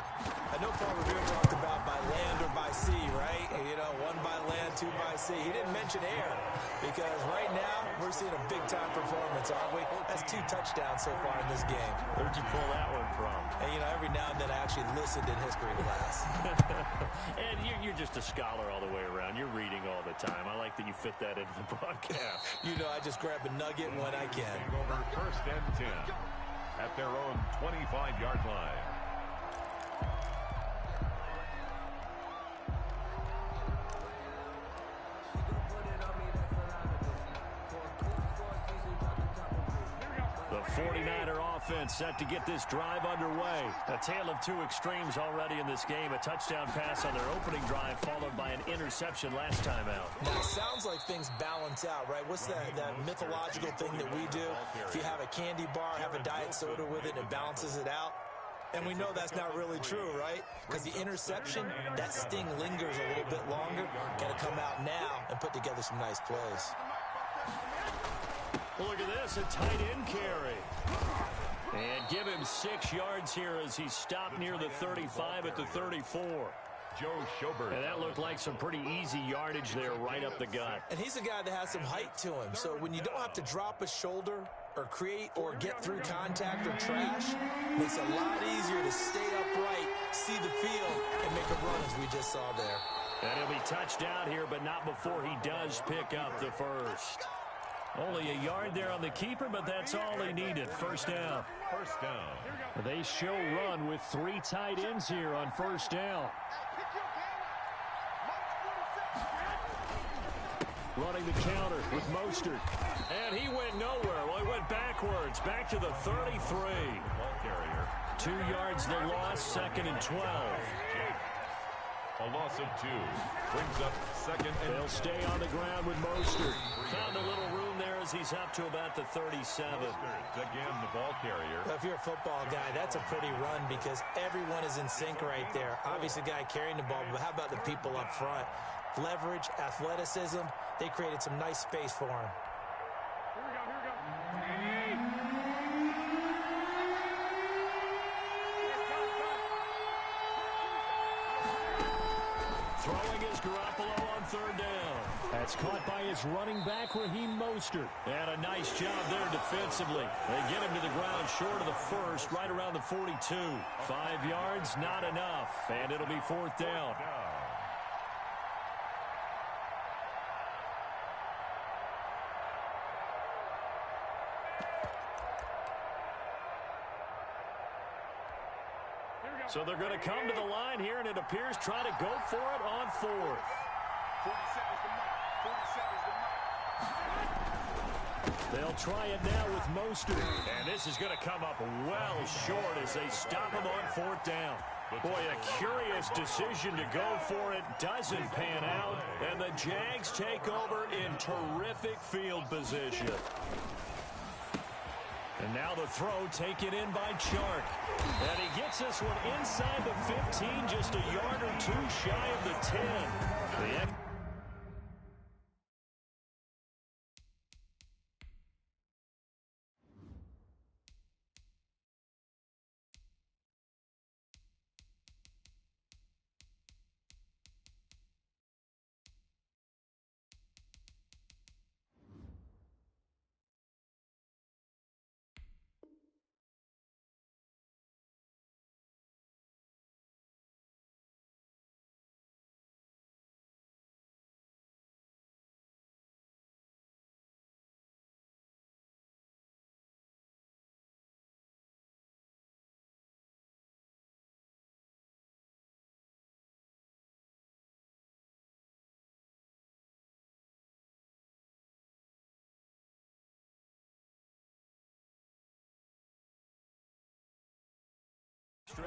I know Paul Revere talked about by land or by sea, right? You know, 1 by land, 2 by sea. He didn't mention air because right now we're seeing a big-time performance, aren't we? That's 2 touchdowns so far in this game. Where'd you pull that one from? And, you know, every now and then I actually listened in history class. And you're just a scholar all the way around. You're reading all the time. I like that you fit that into the broadcast. You know, I just grab a nugget when I can. Over 1st and 10 at their own 25-yard line. The 49er offense set to get this drive underway. A tale of 2 extremes already in this game. A touchdown pass on their opening drive followed by an interception last time out. Now, it sounds like things balance out, right? What's that mythological thing that we do? If you have a candy bar, have a diet soda with it, it balances it out. And we know that's not really true, right? Because the interception, that sting lingers a little bit longer. Got to come out now and put together some nice plays. Look at this, a tight end carry. And give him 6 yards here as he stopped near the 35 at the 34. Joe Schobert. And that looked like some pretty easy yardage there right up the gut. And he's a guy that has some height to him. So when you don't have to drop a shoulder or create or get through contact or trash, it makes it a lot easier to stay upright, see the field, and make a run as we just saw there. And he'll be touched down here, but not before he does pick up the first. Only a yard there on the keeper, but that's all he needed. First down. First down. They show run with 3 tight ends here on first down. Running the counter with Mostert. And he went nowhere. Well, he went backwards. Back to the 33. Ball carrier. 2 yards the loss, 2nd and 12. A A loss of 2. Brings up second and... They'll stay on the ground with Mostert. Found a little room there as he's up to about the 37. Again, the ball carrier. If you're a football guy, that's a pretty run because everyone is in sync right there. Obviously, the guy carrying the ball, but how about the people up front? Leverage, athleticism, they created some nice space for him. Throwing is Garoppolo on third down. That's caught by his running back, Raheem Mostert. And a nice job there defensively. They get him to the ground short of the first, right around the 42. 5 yards, not enough. And it'll be fourth down. So they're going to come to the line here, and it appears try to go for it on fourth. 47's the mark. 47's the mark. They'll try it now with Mostert. And this is going to come up well short as they stop him on fourth down. Boy, a curious decision to go for it. Doesn't pan out. And the Jags take over in terrific field position. And now the throw taken in by Chark. And he gets this one inside the 15, just a yard or two shy of the 10.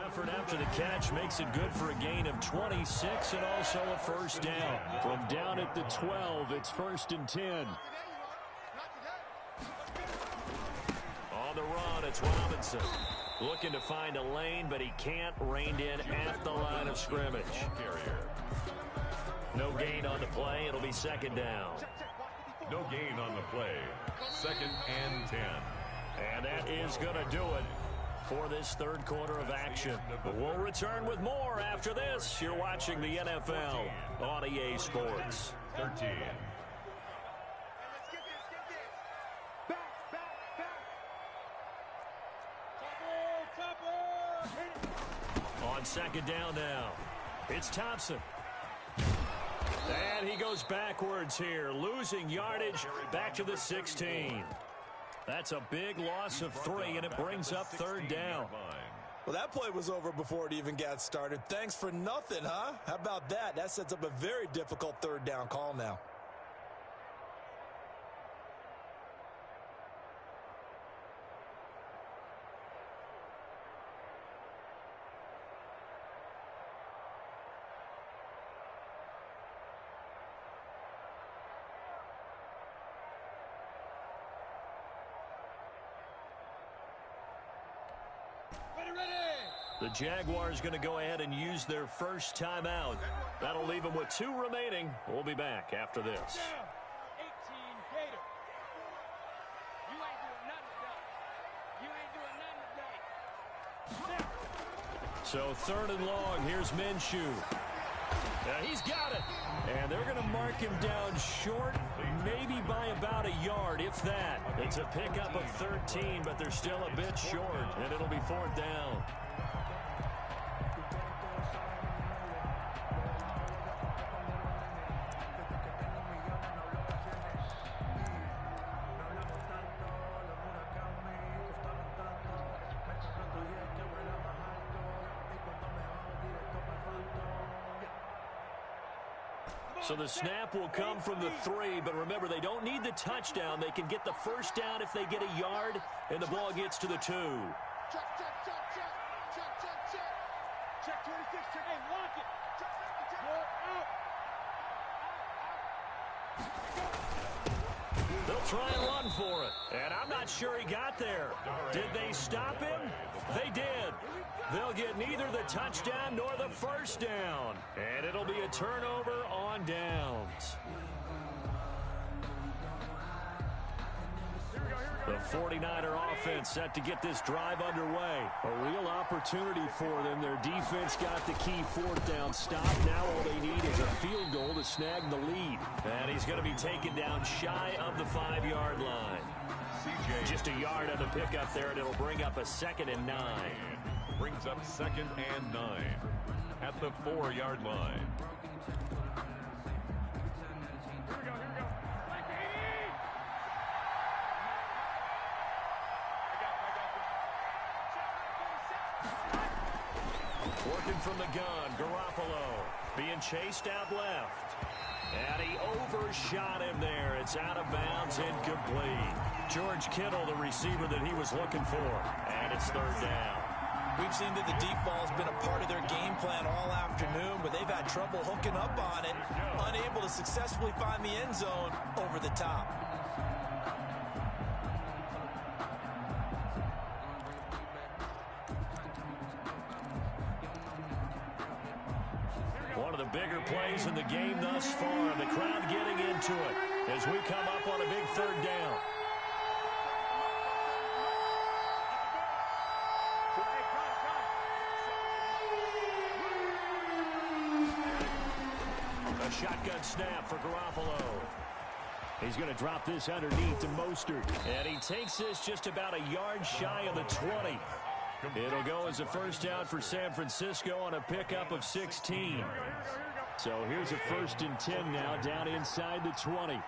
Effort after the catch makes it good for a gain of 26 and also a first down. From down at the 12, it's 1st and 10. On the run, it's Robinson. Looking to find a lane, but he can't. Reined in at the line of scrimmage. No gain on the play. It'll be 2nd down. No gain on the play. 2nd and 10. And that is going to do it for this third quarter of action. But we'll return with more after this. You're watching the NFL on EA Sports. 13. On 2nd down now, it's Thompson. And he goes backwards here, losing yardage back to the 16. That's a big loss of 3, and it brings up 3rd down. Well, that play was over before it even got started. Thanks for nothing, huh? How about that? That sets up a very difficult 3rd down call now. The Jaguars going to go ahead and use their first timeout. That'll leave them with 2 remaining. We'll be back after this. So 3rd and long, here's Minshew. He's got it. And they're going to mark him down short, maybe by about a yard, if that. It's a pickup of 13, but they're still a bit short, and it'll be 4th down. So the snap will come from the 3, but remember, they don't need the touchdown. They can get the first down if they get a yard, and the ball gets to the 2. Check 26, check. Check 26, check. Hey, lock it. Check. They'll try and run for it. And I'm not sure he got there. Did they stop him? They did. They'll get neither the touchdown nor the first down. And it'll be a turnover on downs. The 49er offense set to get this drive underway. A real opportunity for them. Their defense got the key fourth down stop. Now all they need is a field goal to snag the lead. And he's going to be taken down shy of the 5-yard line. Just a yard on the pickup there, and it'll bring up a 2nd and 9. Brings up 2nd and 9 at the 4-yard line. Working from the gun, Garoppolo being chased out left. And he overshot him there. It's out of bounds, incomplete. George Kittle, the receiver that he was looking for. And it's 3rd down. We've seen that the deep ball's been a part of their game plan all afternoon, but they've had trouble hooking up on it, unable to successfully find the end zone over the top. One of the bigger plays in the game thus far. The crowd getting into it as we come up on a big 3rd down. A shotgun snap for Garoppolo. He's going to drop this underneath to Mostert. And he takes this just about a yard shy of the 20. It'll go as a first down for San Francisco on a pickup of 16. So here's a 1st and 10 now down inside the 20.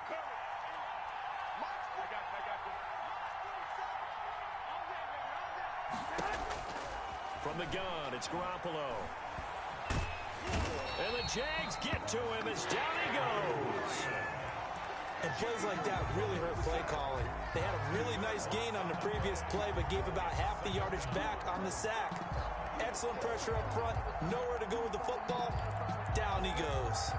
From the gun, it's Garoppolo. And the Jags get to him as down he goes. And plays like that really hurt play calling. They had a really nice gain on the previous play, but gave about half the yardage back on the sack. Excellent pressure up front. Nowhere to go with the football. Down he goes.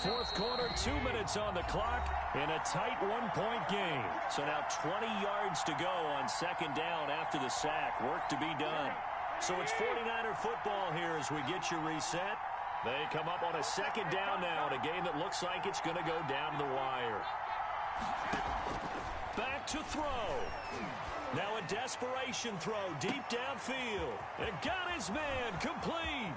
4th quarter, 2 minutes on the clock in a tight 1-point game. So now 20 yards to go on 2nd down after the sack. Work to be done. So it's 49er football here as we get you reset. They come up on a 2nd down now in a game that looks like it's going to go down to the wire. Back to throw. Now a desperation throw deep downfield. And got his man complete.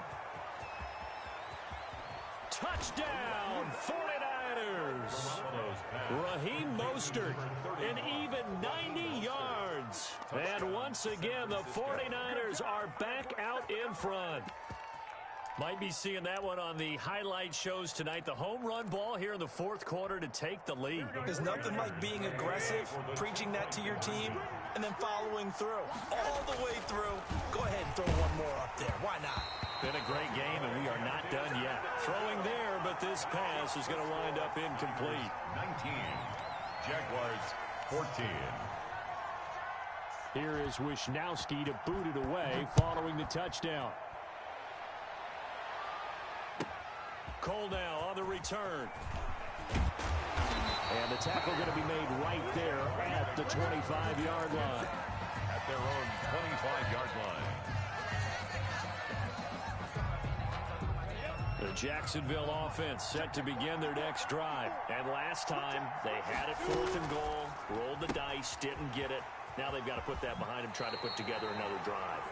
Touchdown, 49ers. Raheem Mostert, an even 90 yards. And once again, the 49ers are back out in front. Might be seeing that one on the highlight shows tonight. The home run ball here in the 4th quarter to take the lead. There's nothing like being aggressive, preaching that to your team, and then following through. All the way through. Go ahead and throw one more up there. Why not? Been a great game, and we are not done yet. Throwing there, but this pass is going to wind up incomplete. 19. Jaguars 14. Here is Wisnowski to boot it away following the touchdown. Cole now on the return. And the tackle going to be made right there at the 25-yard line. At their own 25-yard line. The Jacksonville offense set to begin their next drive. And last time, they had it 4th and goal, rolled the dice, didn't get it. Now they've got to put that behind them, try to put together another drive.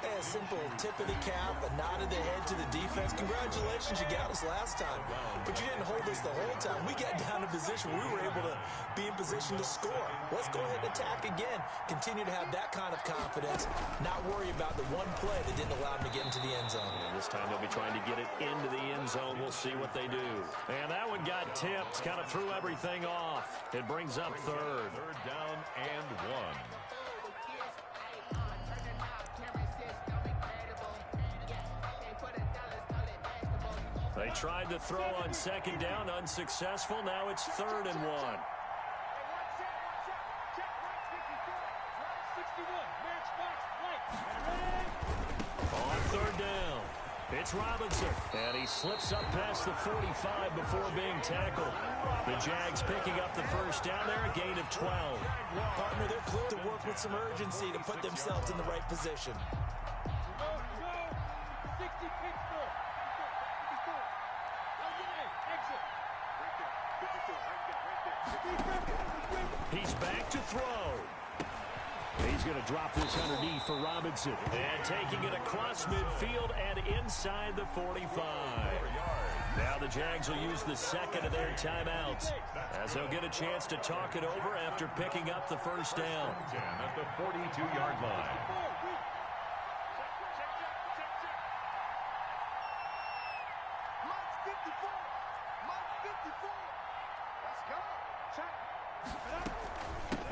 A simple tip of the cap, a nod of the head to the defense. Congratulations, you got us last time. But you didn't hold us the whole time. We got down in position. We were able to be in position to score. Let's go ahead and attack again. Continue to have that kind of confidence. Not worry about the one play that didn't allow them to get into the end zone. And this time they'll be trying to get it into the end zone. We'll see what they do. And that one got tipped. Kind of threw everything off. It brings up 3rd. 3rd down and 1. They tried to throw on 2nd down, unsuccessful. Now it's 3rd and 1. On 3rd It's Robinson. And he slips up past the 45 before being tackled. The Jags picking up the first down there, a gain of 12. Partner, they're clear to work with some urgency to put themselves in the right position. He's back to throw. He's going to drop this underneath for Robinson. And taking it across midfield and inside the 45. Now the Jags will use the second of their timeouts, as they'll get a chance to talk it over after picking up the first down. At the 42-yard line.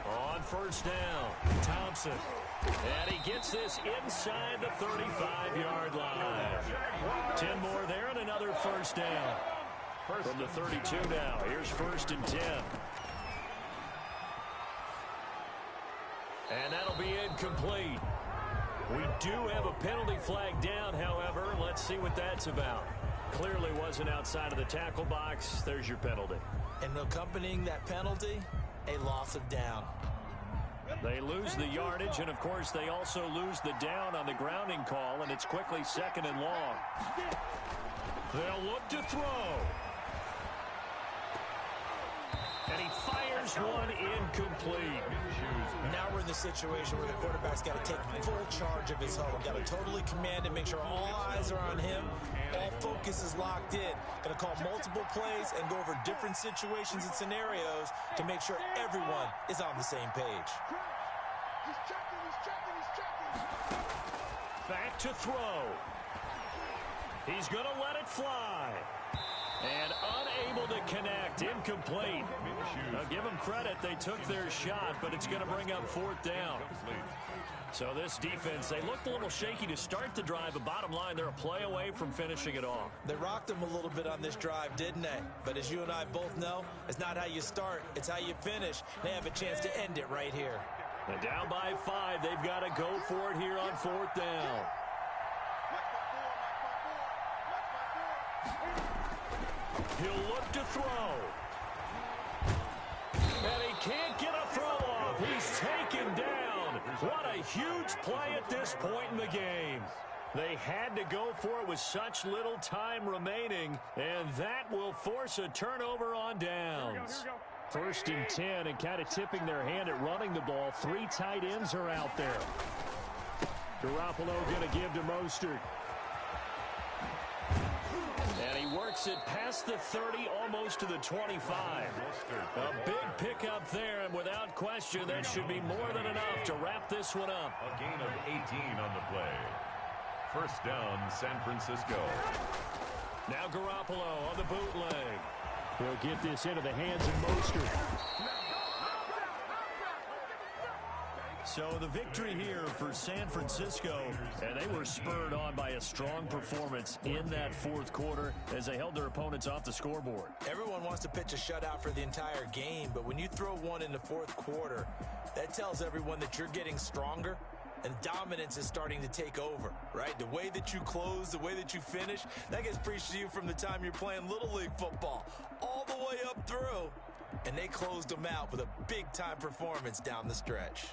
On first down, Thompson. And he gets this inside the 35-yard line. 10 more there and another first down. From the 32 now, here's 1st and 10. And that'll be incomplete. We do have a penalty flag down, however. Let's see what that's about. Clearly wasn't outside of the tackle box. There's your penalty. And accompanying that penalty, a loss of down. They lose the yardage, and of course they also lose the down on the grounding call, and it's quickly 2nd and long. They'll look to throw. And he fires one incomplete. Now we're in the situation where the quarterback's got to take full charge of his home. Got to totally command it, make sure all eyes are on him. All focus is locked in. Got to call multiple plays and go over different situations and scenarios to make sure everyone is on the same page. He's checking. Back to throw. He's going to let it fly. And unable to connect. Incomplete. Now give them credit. They took their shot, but it's going to bring up 4th down. So this defense, they looked a little shaky to start the drive, but bottom line, they're a play away from finishing it off. They rocked them a little bit on this drive, didn't they? But as you and I both know, it's not how you start, it's how you finish. They have a chance to end it right here. And down by 5, they've got to go for it here on 4th down. He'll look to throw. And he can't get a throw off. He's taken down. What a huge play at this point in the game. They had to go for it with such little time remaining, and that will force a turnover on downs. 1st and 10, and kind of tipping their hand at running the ball. 3 tight ends are out there. Garoppolo going to give to Mostert. And he works it past the 30, almost to the 25. A big pickup there, and without question, that should be more than enough to wrap this one up. A gain of 18 on the play. 1st down, San Francisco. Now Garoppolo on the bootleg. He'll get this into the hands of Mostert. So the victory here for San Francisco, and they were spurred on by a strong performance in that 4th quarter as they held their opponents off the scoreboard. Everyone wants to pitch a shutout for the entire game, but when you throw one in the 4th quarter, that tells everyone that you're getting stronger and dominance is starting to take over, right? The way that you close, the way that you finish, that gets preached to you from the time you're playing Little League football all the way up through, and they closed them out with a big-time performance down the stretch.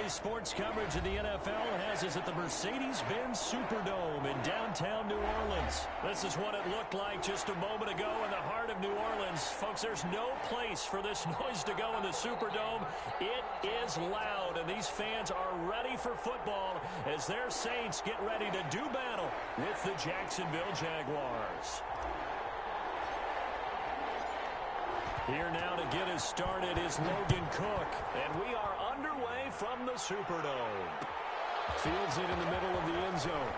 Today's sports coverage of the NFL has us at the Mercedes-Benz Superdome in downtown New Orleans. This is what it looked like just a moment ago in the heart of New Orleans. Folks, there's no place for this noise to go in the Superdome. It is loud, and these fans are ready for football as their Saints get ready to do battle with the Jacksonville Jaguars. Here now to get us started is Logan Cook, and we are underway from the Superdome. Fields it in the middle of the end zone.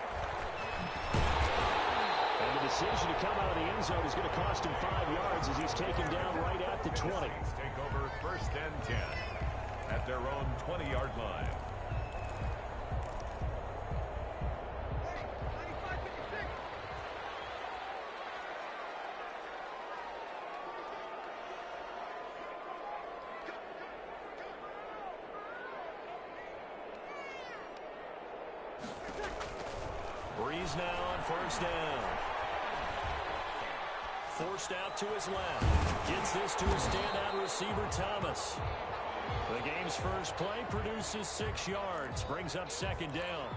And the decision to come out of the end zone is going to cost him 5 yards as he's taken down right at the 20. Take over 1st and 10 at their own 20-yard line. Breeze now on 1st down. Forced out to his left. Gets this to his standout receiver, Thomas. The game's first play produces 6 yards. Brings up 2nd down.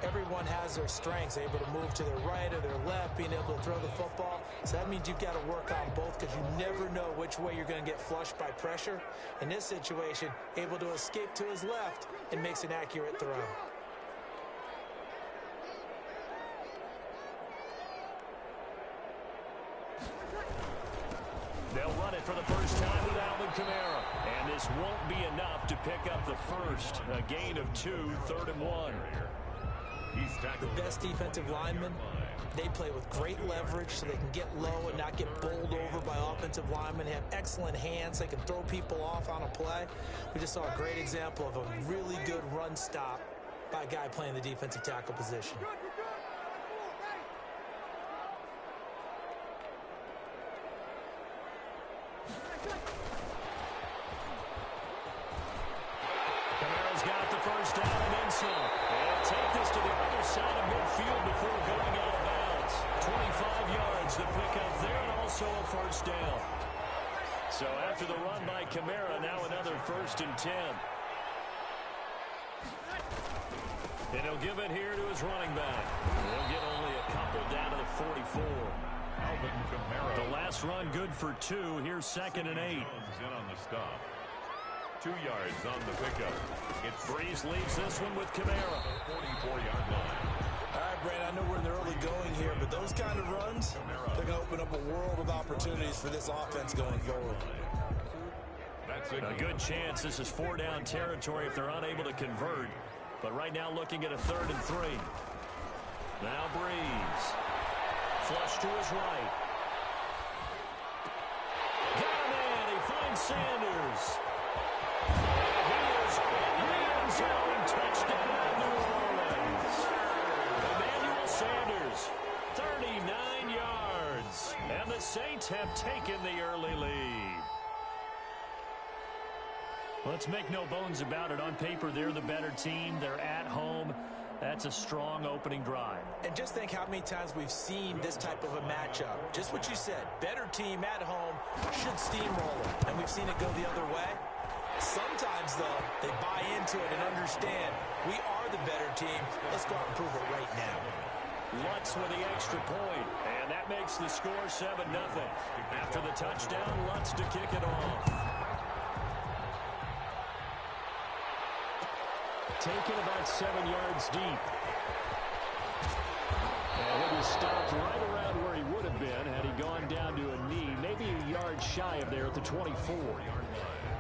Everyone has their strengths, able to move to their right or their left, being able to throw the football. So that means you've got to work on both because you never know which way you're going to get flushed by pressure. In this situation, able to escape to his left and makes an accurate throw. They'll run it for the first time with Alvin Kamara. And this won't be enough to pick up the first. A gain of 2, 3rd and 1. The best defensive linemen, they play with great leverage so they can get low and not get bowled over by offensive linemen. They have excellent hands. They can throw people off on a play. We just saw a great example of a really good run stop by a guy playing the defensive tackle position. Kamara's got the first down and then some. They'll take this to the other side of midfield before going out of bounds. 25 yards to pick up there and also a 1st down. So after the run by Kamara, now another 1st and 10. And he'll give it here to his running back. He'll get only a couple down to the 44. Alvin Kamara. The last run good for 2. Here's 2nd and 8. In on the stop. 2 yards on the pickup. Breeze leaves this one with Kamara. 44-yard line. All right, Brandon, I know we're in the early going here, but those kind of runs, they're going to open up a world of opportunities for this offense going forward. That's A good chance this is 4-down territory if they're unable to convert. But right now looking at a 3rd and 3. Now Breeze. Flush to his right. Got a man. He finds Sanders. He is in the end zone. Touchdown, New Orleans. Emmanuel Sanders, 39 yards. And the Saints have taken the early lead. Let's make no bones about it. On paper, they're the better team. They're at home. That's a strong opening drive. And just think how many times we've seen this type of a matchup. Just what you said, better team at home should steamroll it. And we've seen it go the other way. Sometimes, though, they buy into it and understand we are the better team. Let's go out and prove it right now. Lutz with the extra point, and that makes the score 7-0. After the touchdown, Lutz to kick it off. Taken about 7 yards deep. And he was stopped right around where he would have been had he gone down to a knee, maybe a yard shy of there at the 24-yard line.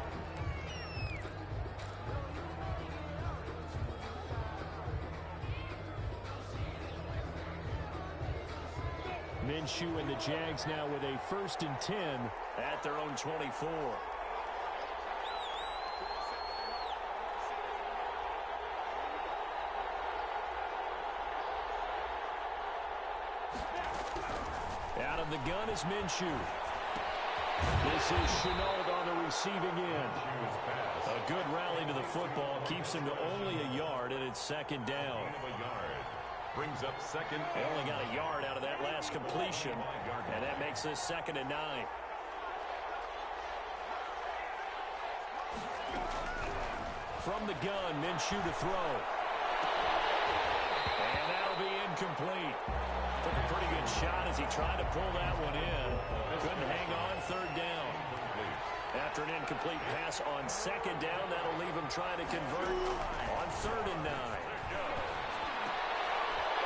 Minshew and the Jags now with a 1st and 10 at their own 24. Out of the gun is Minshew. This is Chenault on the receiving end. A good rally to the football keeps him to only a yard, and it's 2nd down. Brings up 2nd. They only got a yard out of that last completion, and that makes this 2nd and 9. From the gun, Minshew to throw. And that'll be incomplete. Took a pretty good shot as he tried to pull that one in. Couldn't hang on, third down. After an incomplete pass on second down, that'll leave him trying to convert on 3rd and 9.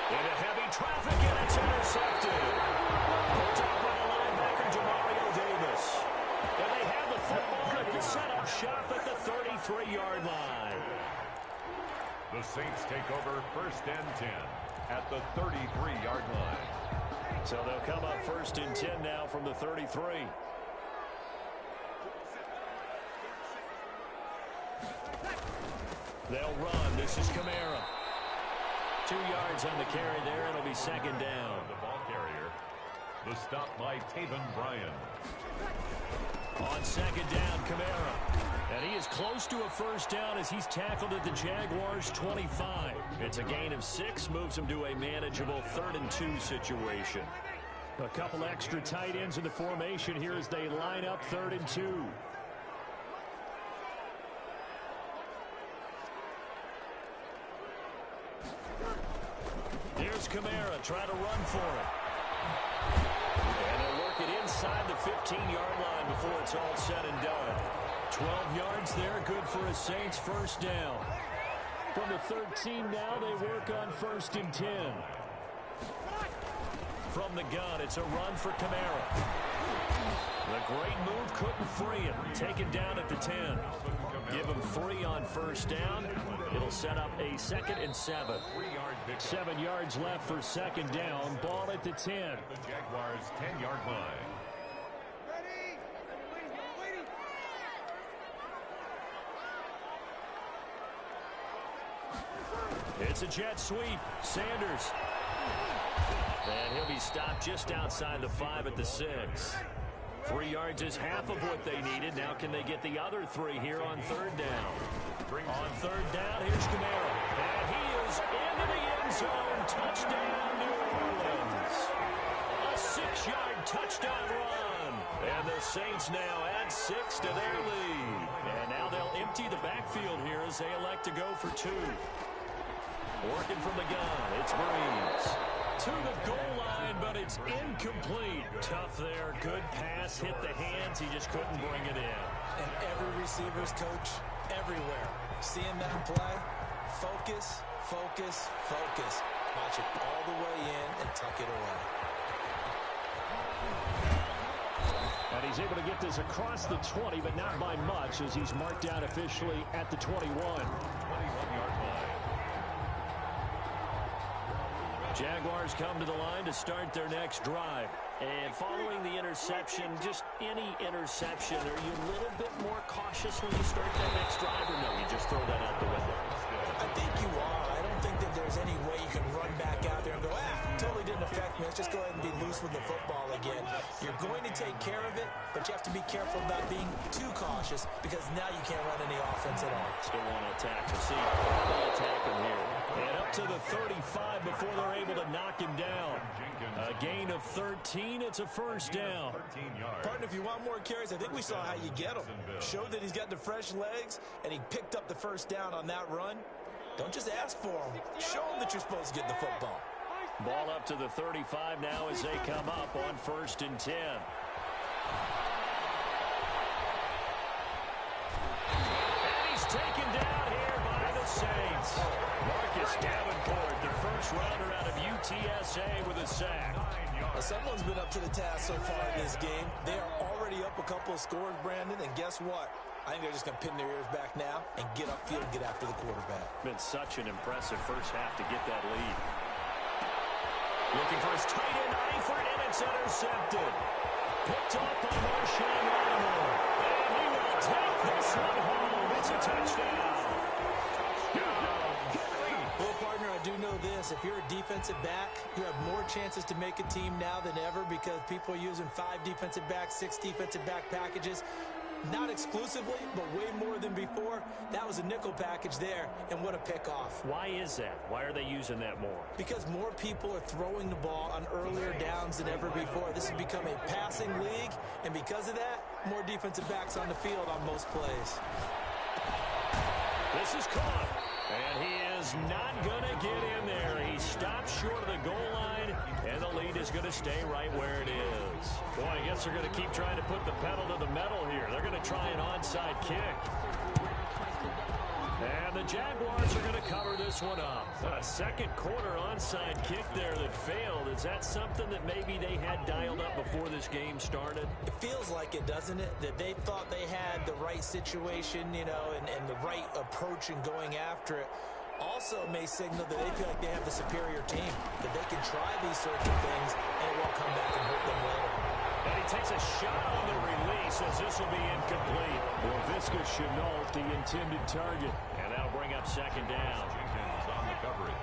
Into heavy traffic, and it's intercepted. Picked up by the linebacker, Demario Davis. And they have the football and will set up shop at the 33-yard line. The Saints take over 1st and 10 at the 33-yard line. So they'll come up 1st and 10 now from the 33. They'll run. This is Kamara. 2 yards on the carry there. It'll be 2nd down. The ball carrier. The stop by Taven Bryan. On 2nd down, Kamara. And he is close to a 1st down as he's tackled at the Jaguars' 25. It's a gain of 6, moves him to a manageable 3rd and 2 situation. A couple extra tight ends in the formation here as they line up 3rd and 2. Here's Kamara trying to run for it. And they'll work it inside the 15-yard line before it's all said and done. 12 yards there, good for a Saints 1st down. From the 13 now, they work on 1st and 10. From the gun, it's a run for Kamara. The great move couldn't free him. Taken down at the 10. Give him 3 on 1st down. It'll set up a 2nd and 7. 7 yards left for 2nd down. Ball at the 10. The Jaguars' 10-yard line. It's a jet sweep. Sanders. And he'll be stopped just outside the 5 at the 6. 3 yards is half of what they needed. Now can they get the other 3 here on 3rd down? On 3rd down, here's Kamara. And he is into the end zone. Touchdown, New Orleans. A 6-yard touchdown run. And the Saints now add 6 to their lead. And now they'll empty the backfield here as they elect to go for 2. Working from the gun, it's Breeze. To the goal line, but it's incomplete. Tough there, good pass, hit the hands, he just couldn't bring it in. And every receiver's coach, everywhere, seeing them play, focus, focus, focus. Watch it all the way in and tuck it away. And he's able to get this across the 20, but not by much, as he's marked down officially at the 21. 21-yard line. Jaguars come to the line to start their next drive. And following the interception, just any interception, are you a little bit more cautious when you start that next drive, or no, you just throw that out the window? I think you are. I don't think that there's any way you can run back out there and go, totally didn't affect me. Let's just go ahead and be loose with the football again. You're going to take care of it, but you have to be careful about being too cautious because now you can't run any offense at all. Still want to attack. We'll see they'll attack him here. And up to the 35 before they're able to knock him down. A gain of 13. It's a 1st down. Partner, if you want more carries, I think we saw how you get him. Showed that he's got the fresh legs, and he picked up the 1st down on that run. Don't just ask for him. Show him that you're supposed to get the football. Ball up to the 35 now as they come up on 1st and 10. And he's taken down here by the Saints. Marcus Davenport, the first rounder out of UTSA with a sack. Well, someone's been up to the task so far in this game. They are already up a couple of scores, Brandon, and guess what? I think they're just going to pin their ears back now and get upfield and get after the quarterback. Been such an impressive first half to get that lead. Looking for his tight end, Eifert, and it's intercepted. Picked up by Marshawn Lattimore. And he will take this one home. It's a touchdown. Well, partner, I do know this. If you're a defensive back, you have more chances to make a team now than ever because people are using 5 defensive backs, 6 defensive back packages. Not exclusively, but way more than before. That was a nickel package there, and what a pickoff. Why is that? Why are they using that more? Because more people are throwing the ball on earlier downs than ever before. This has become a passing league, and because of that, more defensive backs on the field on most plays. This is caught. And he is not going to get in there. He stops short of the goal line, and the lead is going to stay right where it is. Boy, I guess they're going to keep trying to put the pedal to the metal here. They're going to try an onside kick. And the Jaguars are going to cover this one up. A second quarter onside kick there that failed. Is that something that maybe they had dialed up before this game started? It feels like it, doesn't it? That they thought they had the right situation, and the right approach in going after it. Also may signal that they feel like they have the superior team, that they can try these sorts of things, and it won't come back and hurt them later. And he takes a shot on the release as this will be incomplete. Well, Visca Chenault, the intended target. And that'll bring up second down. Jenkins on the coverage.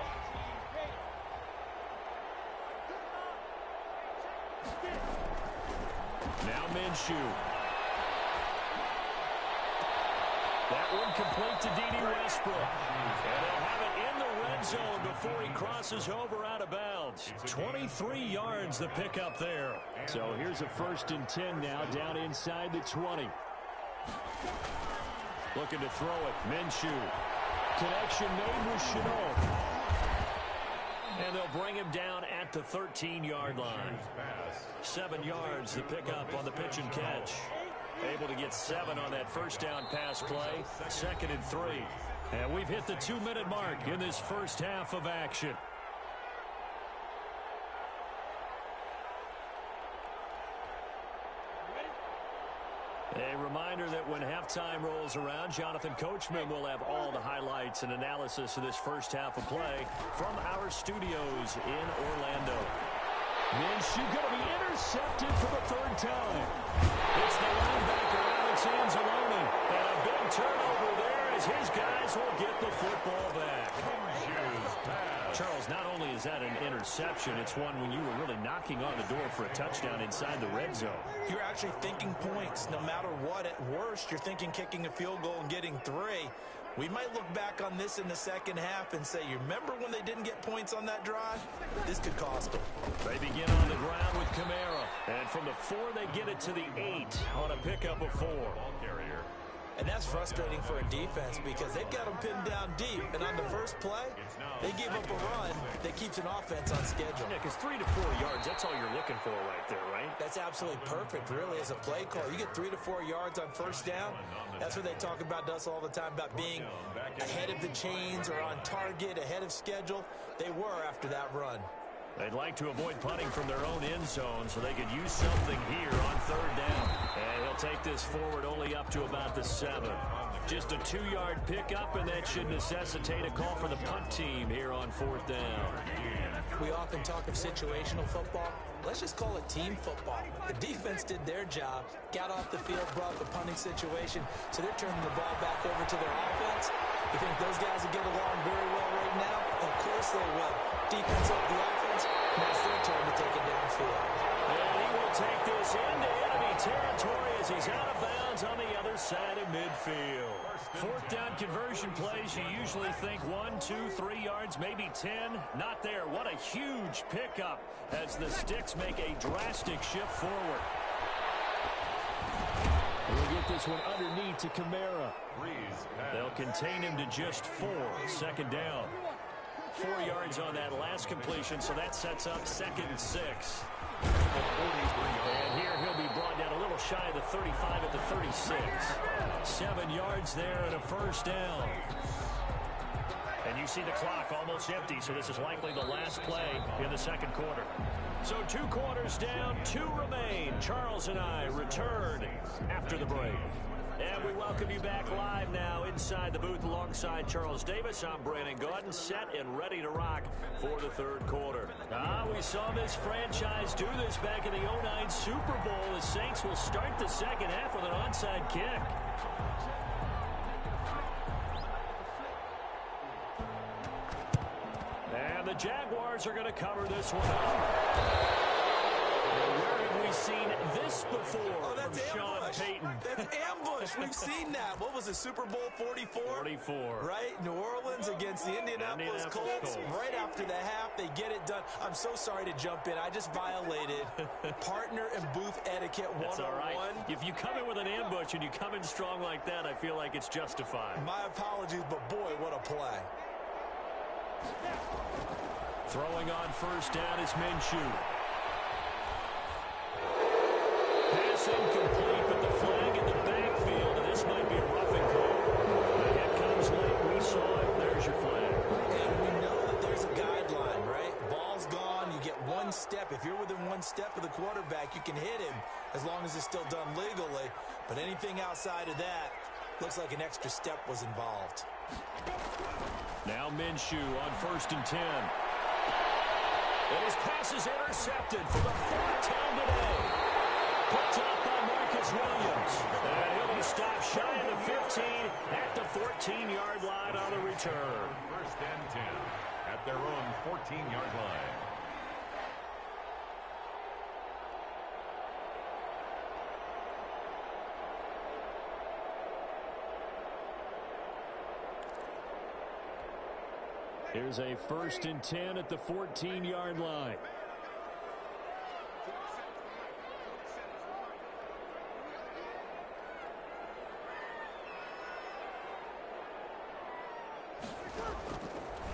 Now Minshew. That one complete to D.D. Westbrook. And they'll have it in the red zone before he crosses over out of bounds. 23 yards the pickup there. So here's a 1st and 10 now, down inside the 20. Looking to throw it. Minshew. Connection made with Chenault. And they'll bring him down at the 13-yard line. 7 yards the pickup on the pitch and catch. Able to get 7 on that first down pass play. 2nd and 3. And we've hit the 2-minute mark in this first half of action. A reminder that when halftime rolls around, Jonathan Coachman will have all the highlights and analysis of this first half of play from our studios in Orlando. Minshew going to be intercepted for the 3rd time. It's the linebacker, Alex Anzalone. And a big turnover there as his guys will get the football back. Charles, not only is that an interception, it's one when you were really knocking on the door for a touchdown inside the red zone. You're actually thinking points. No matter what, at worst, you're thinking kicking a field goal and getting 3. We might look back on this in the second half and say, you remember when they didn't get points on that drive? This could cost them. They begin on the ground with Kamara. And from the 4, they get it to the 8 on a pickup of 4. And that's frustrating for a defense because they've got them pinned down deep. And on the first play, they gave up a run that keeps an offense on schedule. Yeah, because 3 to 4 yards, that's all you're looking for right there, right? That's absolutely perfect, really, as a play call. You get 3 to 4 yards on first down. That's what they talk about us all the time, about being ahead of the chains or on target, ahead of schedule. They were after that run. They'd like to avoid punting from their own end zone so they could use something here on 3rd down. And he'll take this forward only up to about the 7. Just a 2-yard pickup, and that should necessitate a call for the punt team here on 4th down. We often talk of situational football. Let's just call it team football. The defense did their job, got off the field, brought the punting situation, so they're turning the ball back over to their offense. You think those guys will get along very well right now? Of course they will. Defense up the offense, now it's their turn to take it downfield. And he will take this into enemy territory as he's out of bounds on the other side of midfield. 4th down conversion plays, you usually think 1, 2, 3 yards, maybe 10. Not there. What a huge pickup as the Sticks make a drastic shift forward. We'll get this one underneath to Kamara. They'll contain him to just 4. 2nd down. 4 yards on that last completion, so that sets up 2nd and 6. And here he'll be brought down a little shy of the 35 at the 36. 7 yards there and a 1st down. And you see the clock almost empty, so this is likely the last play in the 2nd quarter. So 2 quarters down, 2 remain. Charles and I return after the break. And we welcome you back live now inside the booth alongside Charles Davis. I'm Brandon Gaudin, set and ready to rock for the 3rd quarter. We saw this franchise do this back in the 09 Super Bowl. The Saints will start the second half with an onside kick. And the Jaguars are going to cover this one up. Where have we seen this before? Oh, That's Sean ambush. Payton. That's ambush. We've seen that. What was it, Super Bowl 44? 44. Right? New Orleans against the Indianapolis Colts. Right after the half, they get it done. I'm so sorry to jump in. I just violated partner and booth etiquette 101. That's all right. If you come in with an ambush and you come in strong like that, I feel like it's justified. My apologies, but boy, what a play. Throwing on first down is Minshew. Pass incomplete, but the flag in the backfield, and this might be a roughing call. The hit comes late. We saw it. There's your flag. And we know that there's a guideline, right? Ball's gone. You get one step. If you're within one step of the quarterback, you can hit him as long as it's still done legally. But anything outside of that looks like an extra step was involved. Now Minshew on first and 10. And his pass is intercepted for the fourth time today. Picked up by Marcus Williams. And he'll be stopped shy of the 15 at the 14-yard line on the return. First and 10 at their own 14-yard line. Here's a first and 10 at the 14-yard line.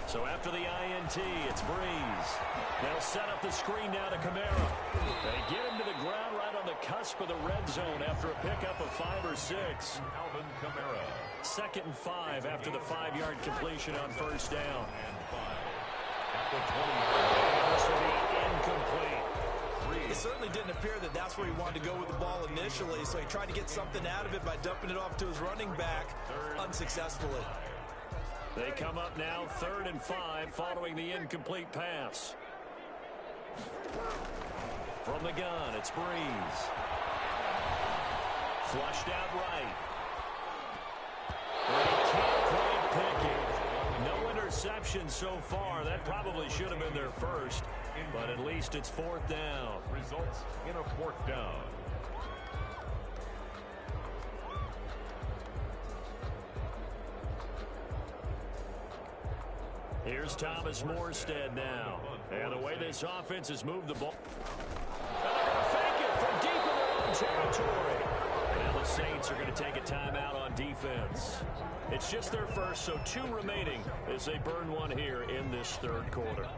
So after the INT, it's Breeze. They'll set up the screen now to Kamara. They get him to the ground right on the cusp of the red zone after a pickup of 5 or 6. Alvin Kamara. 2nd and 5 after the 5-yard completion on first down. And 5 at the 20-yard line. This will be incomplete. It certainly didn't appear that that's where he wanted to go with the ball initially, so he tried to get something out of it by dumping it off to his running back unsuccessfully. They come up now 3rd and 5 following the incomplete pass. From the gun, it's Breeze. Flushed out right. And he can't quite pick it. No interception so far. That probably should have been their first, but at least it's 4th down. Results in a 4th down. Here's Thomas Morstead now. And the way this offense has moved the ball. And they're going to fake it from deep in their own territory. Now the Saints are going to take a timeout on defense. It's just their first, so 2 remaining as they burn one here in this 3rd quarter.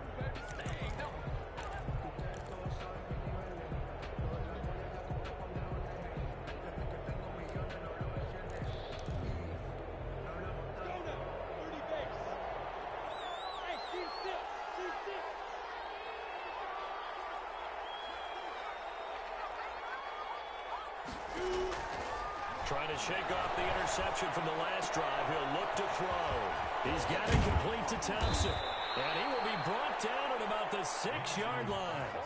Trying to shake off the interception from the last drive. He'll look to throw. He's got it complete to Thompson. And he will be brought down at about the 6-yard line.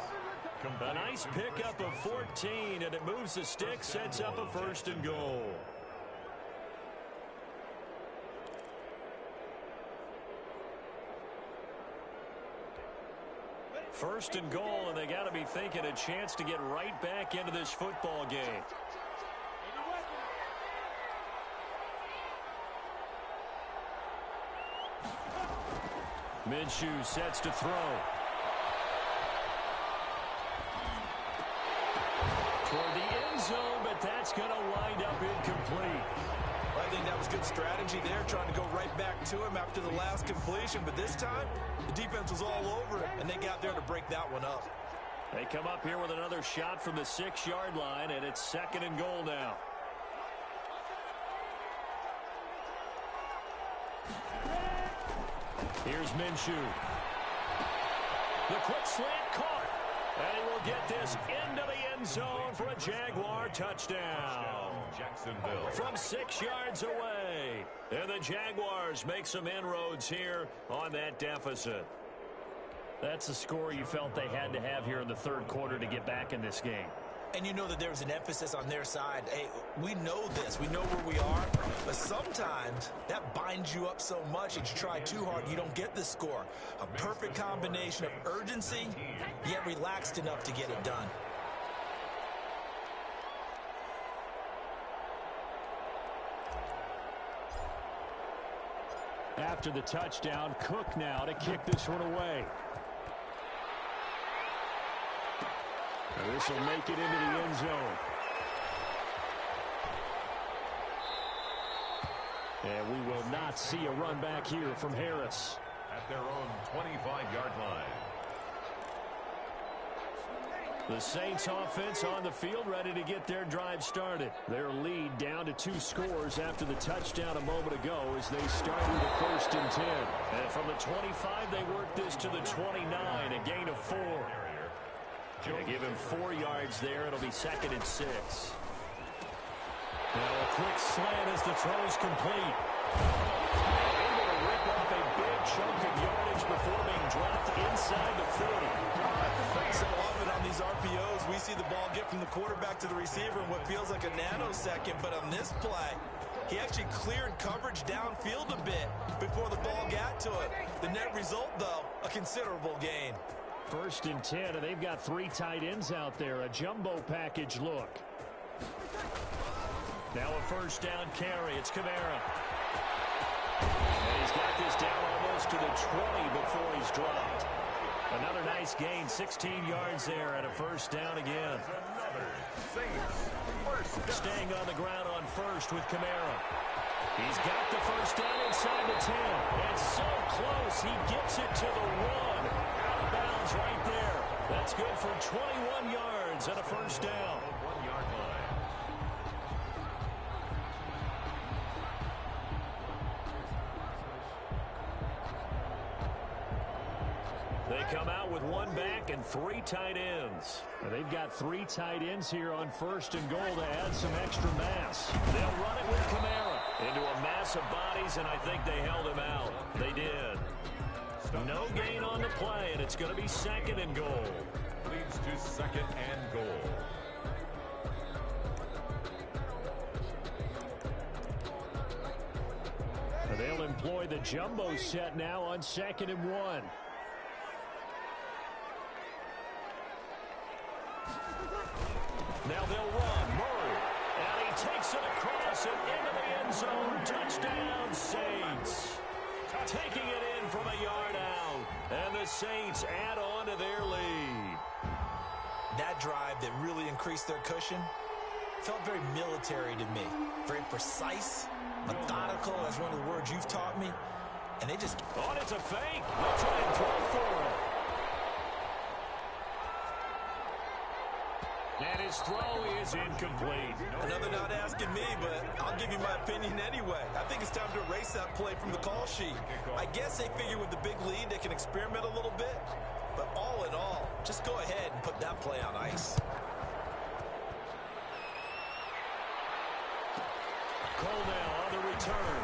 A nice pickup of 14, and it moves the stick, sets up a 1st and goal. First and goal, and they got to be thinking a chance to get right back into this football game. Minshew sets to throw. Toward the end zone, but that's going to wind up incomplete. Well, I think that was good strategy there, trying to go right back to him after the last completion. But this time, the defense was all over it, and they got there to break that one up. They come up here with another shot from the 6-yard line, and it's 2nd and goal now. Here's Minshew. The quick slant caught. And he will get this into the end zone for a Jaguar touchdown. Jacksonville. From 6 yards away. And the Jaguars make some inroads here on that deficit. That's the score you felt they had to have here in the 3rd quarter to get back in this game. And you know that there was an emphasis on their side. Hey, we know this. We know where we are. But sometimes that binds you up so much that you try too hard, you don't get the score. A perfect combination of urgency, yet relaxed enough to get it done. After the touchdown, Cook now to kick this one away. This will make it into the end zone. And we will not see a run back here from Harris. At their own 25-yard line. The Saints offense on the field ready to get their drive started. Their lead down to 2 scores after the touchdown a moment ago as they start with a 1st and 10. And from the 25, they work this to the 29, a gain of 4. They give him 4 yards there. It'll be 2nd and 6. Now a quick slant as the throw's complete. Able to rip off a big chunk of yardage before being dropped inside the 40. So often on these RPOs, we see the ball get from the quarterback to the receiver in what feels like a nanosecond. But on this play, he actually cleared coverage downfield a bit before the ball got to it. The net result, though, a considerable gain. 1st and 10, and they've got 3 tight ends out there. A jumbo package look. Now a 1st down carry. It's Kamara. And he's got this down almost to the 20 before he's dropped. Another nice gain, 16 yards there and a 1st down again. Staying on the ground on 1st with Kamara. He's got the 1st down inside the 10. And so close, he gets it to the 1. Out of bounds right there. That's good for 21 yards and a 1st down. 1-yard line. They come out with 1 back and 3 tight ends. They've got 3 tight ends here on 1st and goal to add some extra mass. They'll run it with Kamara into a mass of bodies, and I think they held him out. They did. No gain on the play, and it's going to be 2nd and goal. Leads to 2nd and goal. They'll employ the jumbo set now on 2nd and 1. Now they'll run. Murray. And he takes it across and into the end zone. Touchdown, Saints. Taking it in from a yard out. And the Saints add on to their lead. That drive that really increased their cushion felt very military to me. Very precise, methodical, that's one of the words you've taught me. And they just... Oh, it's a fake. They'll try and throw for it. And his throw is incomplete. Another not asking me, but I'll give you my opinion anyway. I think it's time to erase that play from the call sheet. I guess they figure with the big lead they can experiment a little bit. But all in all, just go ahead and put that play on ice. Cole now on the return.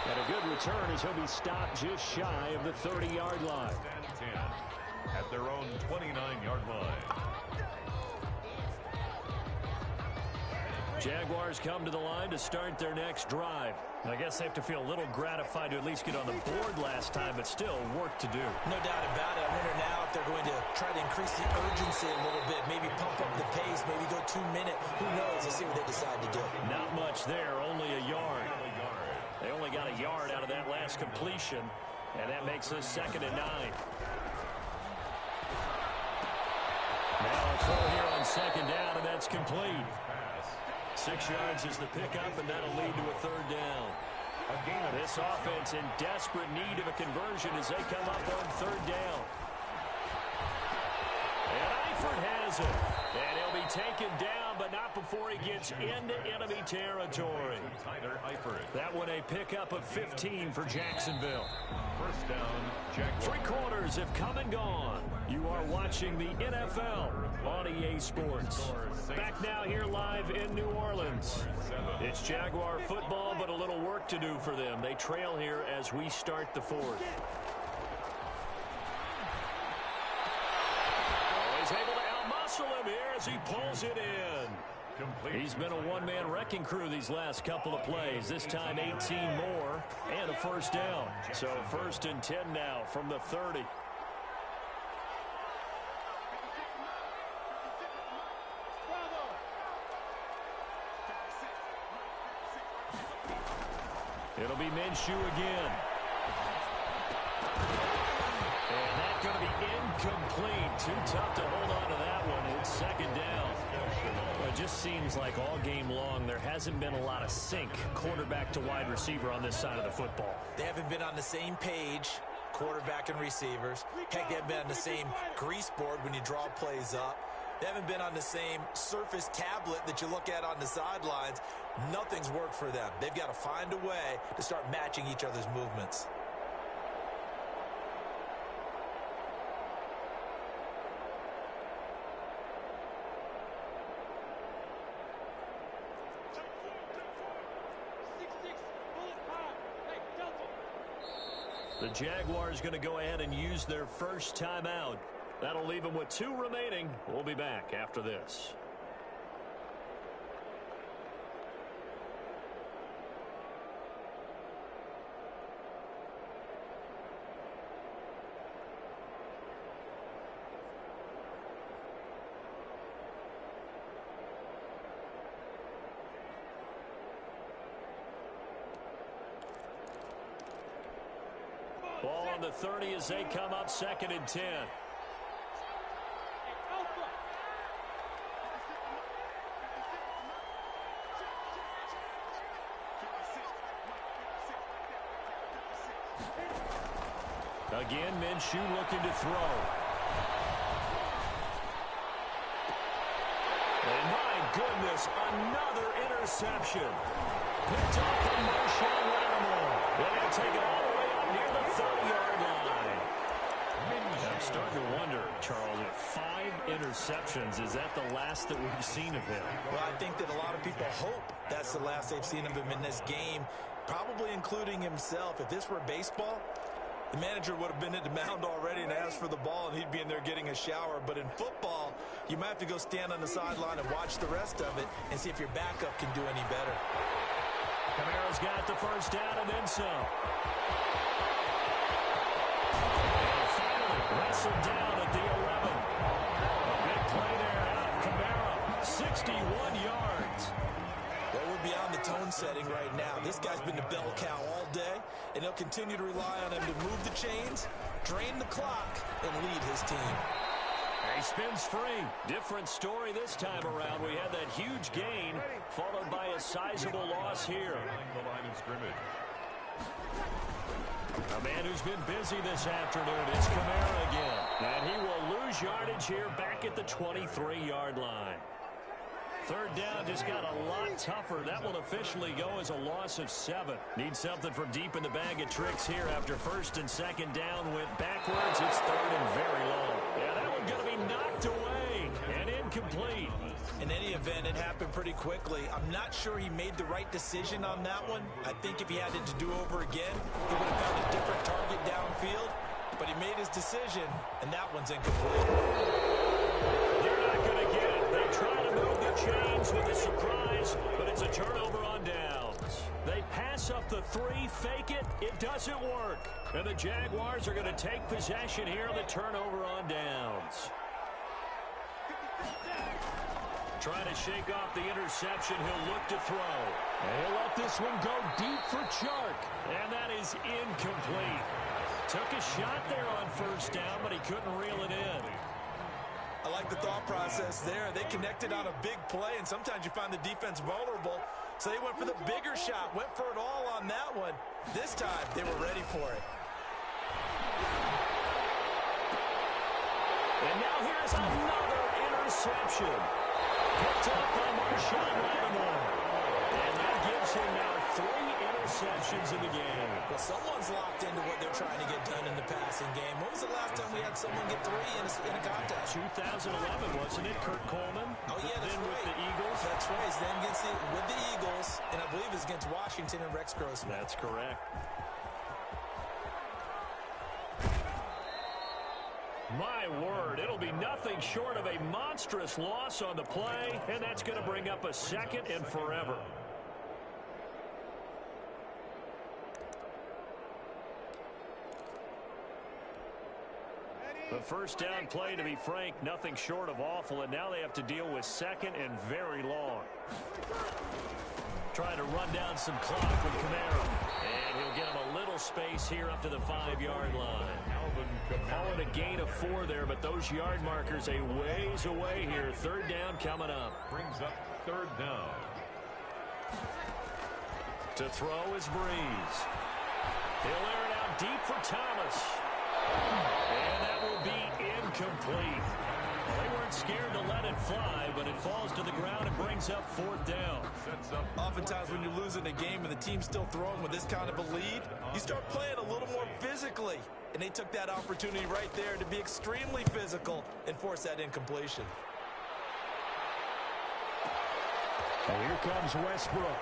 And a good return as he'll be stopped just shy of the 30-yard line. 10 at their own 29-yard line. Jaguars come to the line to start their next drive. I guess they have to feel a little gratified to at least get on the board last time, but still work to do. No doubt about it. I wonder now if they're going to try to increase the urgency a little bit, maybe pump up the pace, maybe go 2 minutes. Who knows? Let's see what they decide to do. Not much there, only a yard. They only got a yard out of that last completion, and that makes this 2nd and 9. Now a throw here on 2nd down, and that's complete. 6 yards is the pickup, and that'll lead to a 3rd down. This offense in desperate need of a conversion as they come up on 3rd down. And Eifert has it. And he'll be taken down, but not before he gets into enemy territory. That one a pickup of 15 for Jacksonville. 1st down, Jaguars. 3 quarters have come and gone. You are watching the NFL on EA Sports. Back now here live in New Orleans. It's Jaguar football, but a little work to do for them. They trail here as we start the 4th. Oh, he's able to outmuscle him here as he pulls it in. He's been a one-man wrecking crew these last couple of plays. This time 18 more and a 1st down. So 1st and 10 now from the 30. It'll be Minshew again. And that's going to be incomplete. Too tough to hold on to that one. It's second down. Well, it just seems like all game long there hasn't been a lot of sync quarterback to wide receiver on this side of the football. They haven't been on the same page, quarterback and receivers. Heck, they haven't been on the same grease board when you draw plays up. They haven't been on the same surface tablet that you look at on the sidelines. Nothing's worked for them. They've got to find a way to start matching each other's movements. The Jaguars going to go ahead and use their first timeout. That'll leave them with 2 remaining. We'll be back after this. Ball on the 30 as they come up 2nd and 10. Again, Minshew looking to throw. And my goodness, another interception. Picked up from Marshawn Lattimore. They'll take it all the way up near the 30-yard line. I'm starting to wonder, Charles, if 5 interceptions, is that the last that we've seen of him? Well, I think that a lot of people hope that's the last they've seen of him in this game, probably including himself. If this were baseball, the manager would have been at the mound already and asked for the ball, and he'd be in there getting a shower. But in football, you might have to go stand on the sideline and watch the rest of it and see if your backup can do any better. Kamara's got the first down and then some. And finally wrestled down at the 11. A big play there out of Kamara. 61 yards. Well, we're beyond the tone setting right now. This guy's been the bell cow all day, and he'll continue to rely on him to move the chains, drain the clock, and lead his team. He spins free. Different story this time around. We had that huge gain, followed by a sizable loss here. The line of scrimmage. A man who's been busy this afternoon is Kamara again. And he will lose yardage here back at the 23-yard line. 3rd down just got a lot tougher. That will officially go as a loss of 7. Need something from deep in the bag of tricks here after 1st and 2nd down went backwards. It's 3rd and very long. Yeah, that one's going to be knocked away and incomplete. In any event, it happened pretty quickly. I'm not sure he made the right decision on that one. I think if he had it to do over again, he would have found a different target downfield. But he made his decision, and that one's incomplete. You're not going to get it. They try to move the chains with a surprise, but it's a turnover on downs. They pass up the 3, fake it. It doesn't work. And the Jaguars are going to take possession here on the turnover on downs. Trying to shake off the interception. He'll look to throw. And he'll let this one go deep for Chark. And that is incomplete. Took a shot there on 1st down, but he couldn't reel it in. I like the thought process there. They connected on a big play, and sometimes you find the defense vulnerable. So they went for the bigger shot, went for it all on that one. This time, they were ready for it. And now here's another interception. Picked up by Marshawn Lattimore. And that gives him now 3 interceptions in the game. Well, someone's locked into what they're trying to get done in the passing game. When was the last time we had someone get 3 in a contest? 2011, wasn't it? Kurt Coleman. Oh, yeah, that's then right. with the Eagles. That's right. Then with the Eagles, and I believe it's against Washington and Rex Grossman. That's correct. My word, it'll be nothing short of a monstrous loss on the play, and that's going to bring up a 2nd and forever. Ready? The first down play, to be frank, nothing short of awful, and now they have to deal with second and very long. Trying to run down some clock with Kamara. And he'll get him a little space here up to the 5-yard line. Call it a gain of 4 there, but those yard markers a ways away here. Third down coming up. Brings up third down. To throw is Breeze. He'll air it out deep for Thomas. And that will be incomplete. They weren't scared to let it fly, but it falls to the ground and brings up fourth down. Oftentimes when you're losing a game and the team's still throwing with this kind of a lead, you start playing a little more physically. And they took that opportunity right there to be extremely physical and force that incompletion. And here comes Westbrook.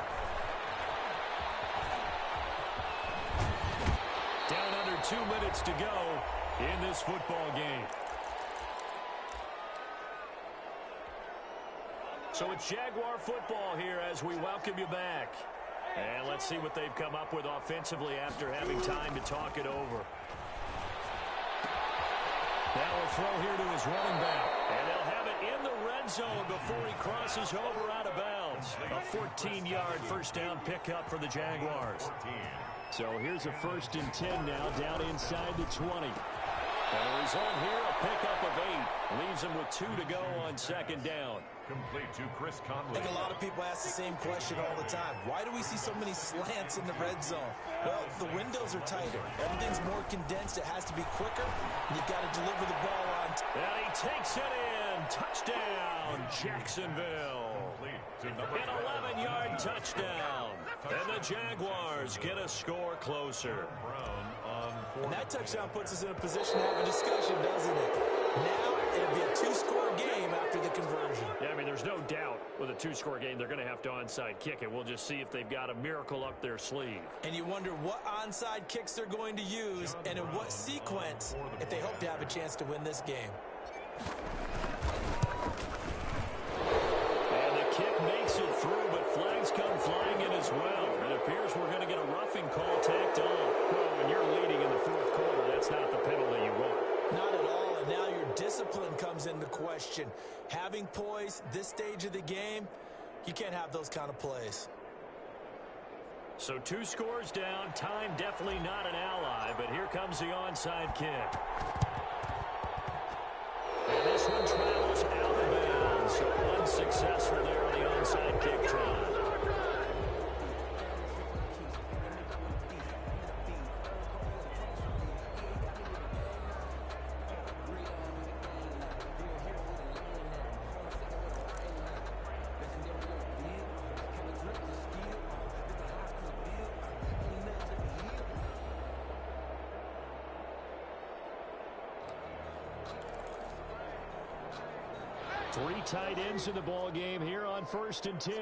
Down under 2 minutes to go in this football game. So it's Jaguar football here as we welcome you back. And let's see what they've come up with offensively after having time to talk it over. Now we'll throw here to his running back. And they'll have it in the red zone before he crosses over out of bounds. A 14-yard first down pickup for the Jaguars. So here's a 1st and 10 now, down inside the 20. And the result here, a pickup of 8. Leaves him with 2 to go on second down. Complete to Chris Conley. I think a lot of people ask the same question all the time. Why do we see so many slants in the red zone? Well, the windows are tighter. Everything's more condensed. It has to be quicker. And you've got to deliver the ball on. And he takes it in. Touchdown, Jacksonville. An 11-yard touchdown. And the Jaguars get a score closer. And that touchdown puts us in a position to have a discussion, doesn't it? Now it'll be a 2-score game after the conversion. Yeah, I mean, there's no doubt with a 2-score game they're going to have to onside kick it. We'll just see if they've got a miracle up their sleeve. And you wonder what onside kicks they're going to use and in what sequence if they hope to have a chance to win this game. And the kick makes it through, but flags come flying in as well. It appears we're going to get a roughing call tacked on. Well, when you're leading in the fourth quarter, that's not the penalty you want. Not at all, and now your discipline comes into question. Having poise this stage of the game, you can't have those kind of plays. So 2 scores down, time definitely not an ally, but here comes the onside kick. And this one travels out of bounds, so unsuccessful there on the onside kick try. Three tight ends in the ball game here on 1st and 10.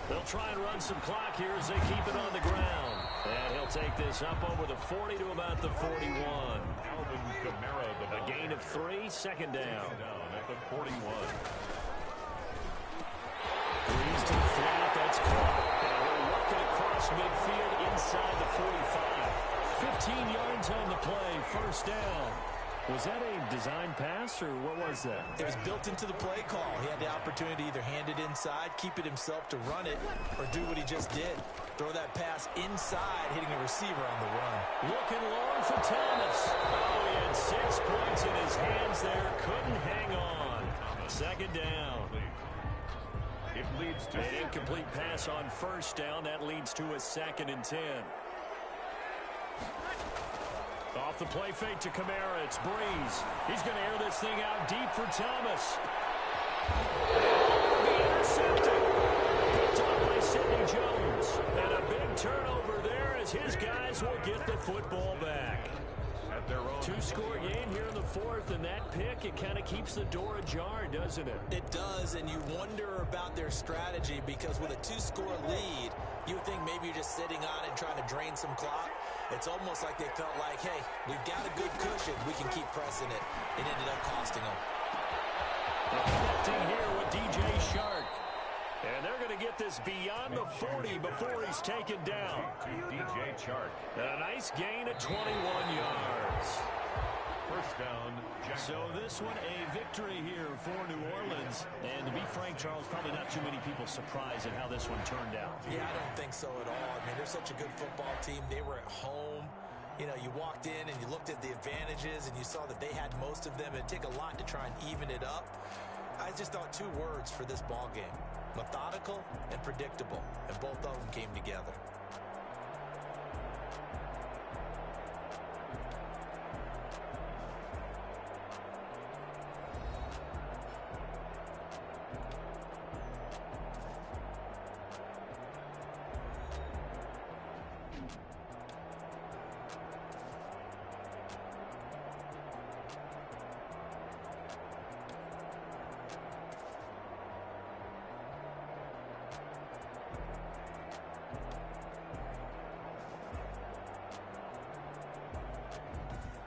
They'll try and run some clock here as they keep it on the ground. And he'll take this up over the 40 to about the 41. A gain of 3, second down. At the 41. Breeze to the flat, that's caught. And we're working across midfield inside the 45. 15 yards on the play, first down. Was that a design pass, or what was that? It was built into the play call. He had the opportunity to either hand it inside, keep it himself to run it, or do what he just did. Throw that pass inside, hitting a receiver on the run. Looking long for Thomas. Oh, he had 6 points in his hands there. Couldn't hang on. Second down. It leads to an incomplete pass on first down. That leads to a 2nd and 10. Off the play fake to Kamara. It's Breeze. He's going to air this thing out deep for Thomas. Be intercepted. Picked off by Sidney Jones. And a big turnover there as his guys will get the football back. at their own 2-score game here in the fourth, and that pick, it kind of keeps the door ajar, doesn't it? It does, and you wonder about their strategy because with a 2-score lead, you would think maybe you're just sitting on it and trying to drain some clock. It's almost like they felt like, hey, we've got a good cushion. We can keep pressing it. It ended up costing them. Connecting here with DJ Shark. And they're going to get this beyond the 40 before he's taken down. DJ Chark. A nice gain of 21 yards. First down. So this one a victory here for New Orleans. And to be frank, Charles, probably not too many people surprised at how this one turned out. Yeah, I don't think so at all. I mean, they're such a good football team. They were at home. You know, you walked in and you looked at the advantages and you saw that they had most of them. It'd take a lot to try and even it up. I just thought two words for this ball game: methodical and predictable, and both of them came together.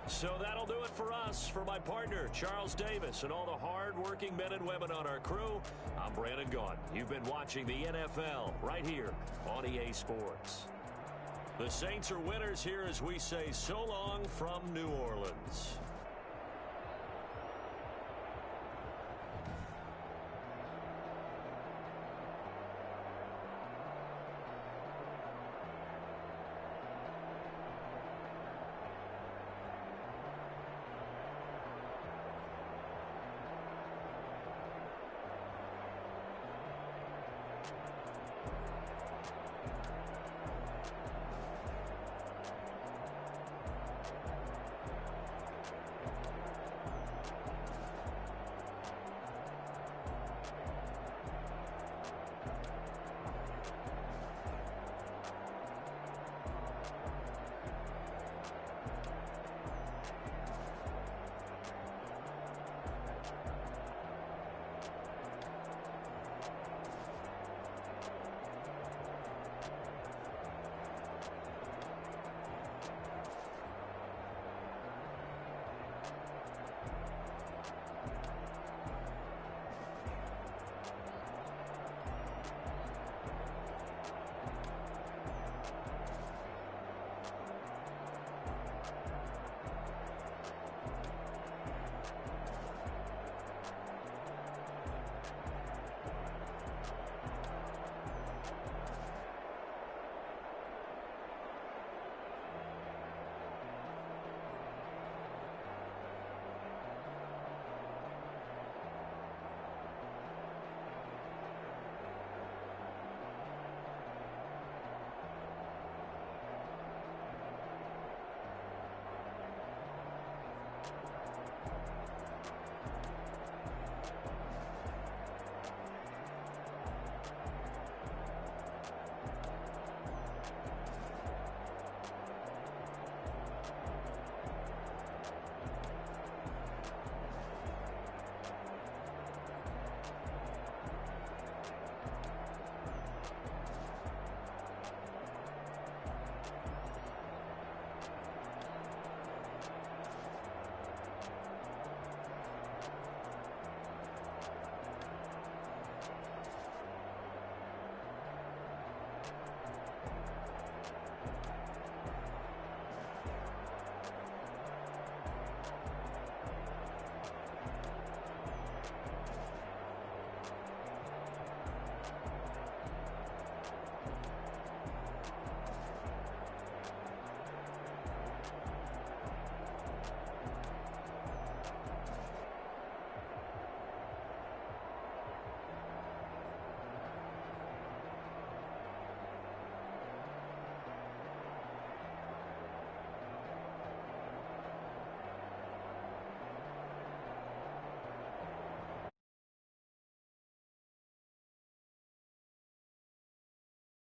So that'll do it for us. For my partner, Charles Davis, and all the hard-working men and women on our crew, I'm Brandon Gaughan. You've been watching the NFL right here on EA Sports. The Saints are winners here as we say so long from New Orleans.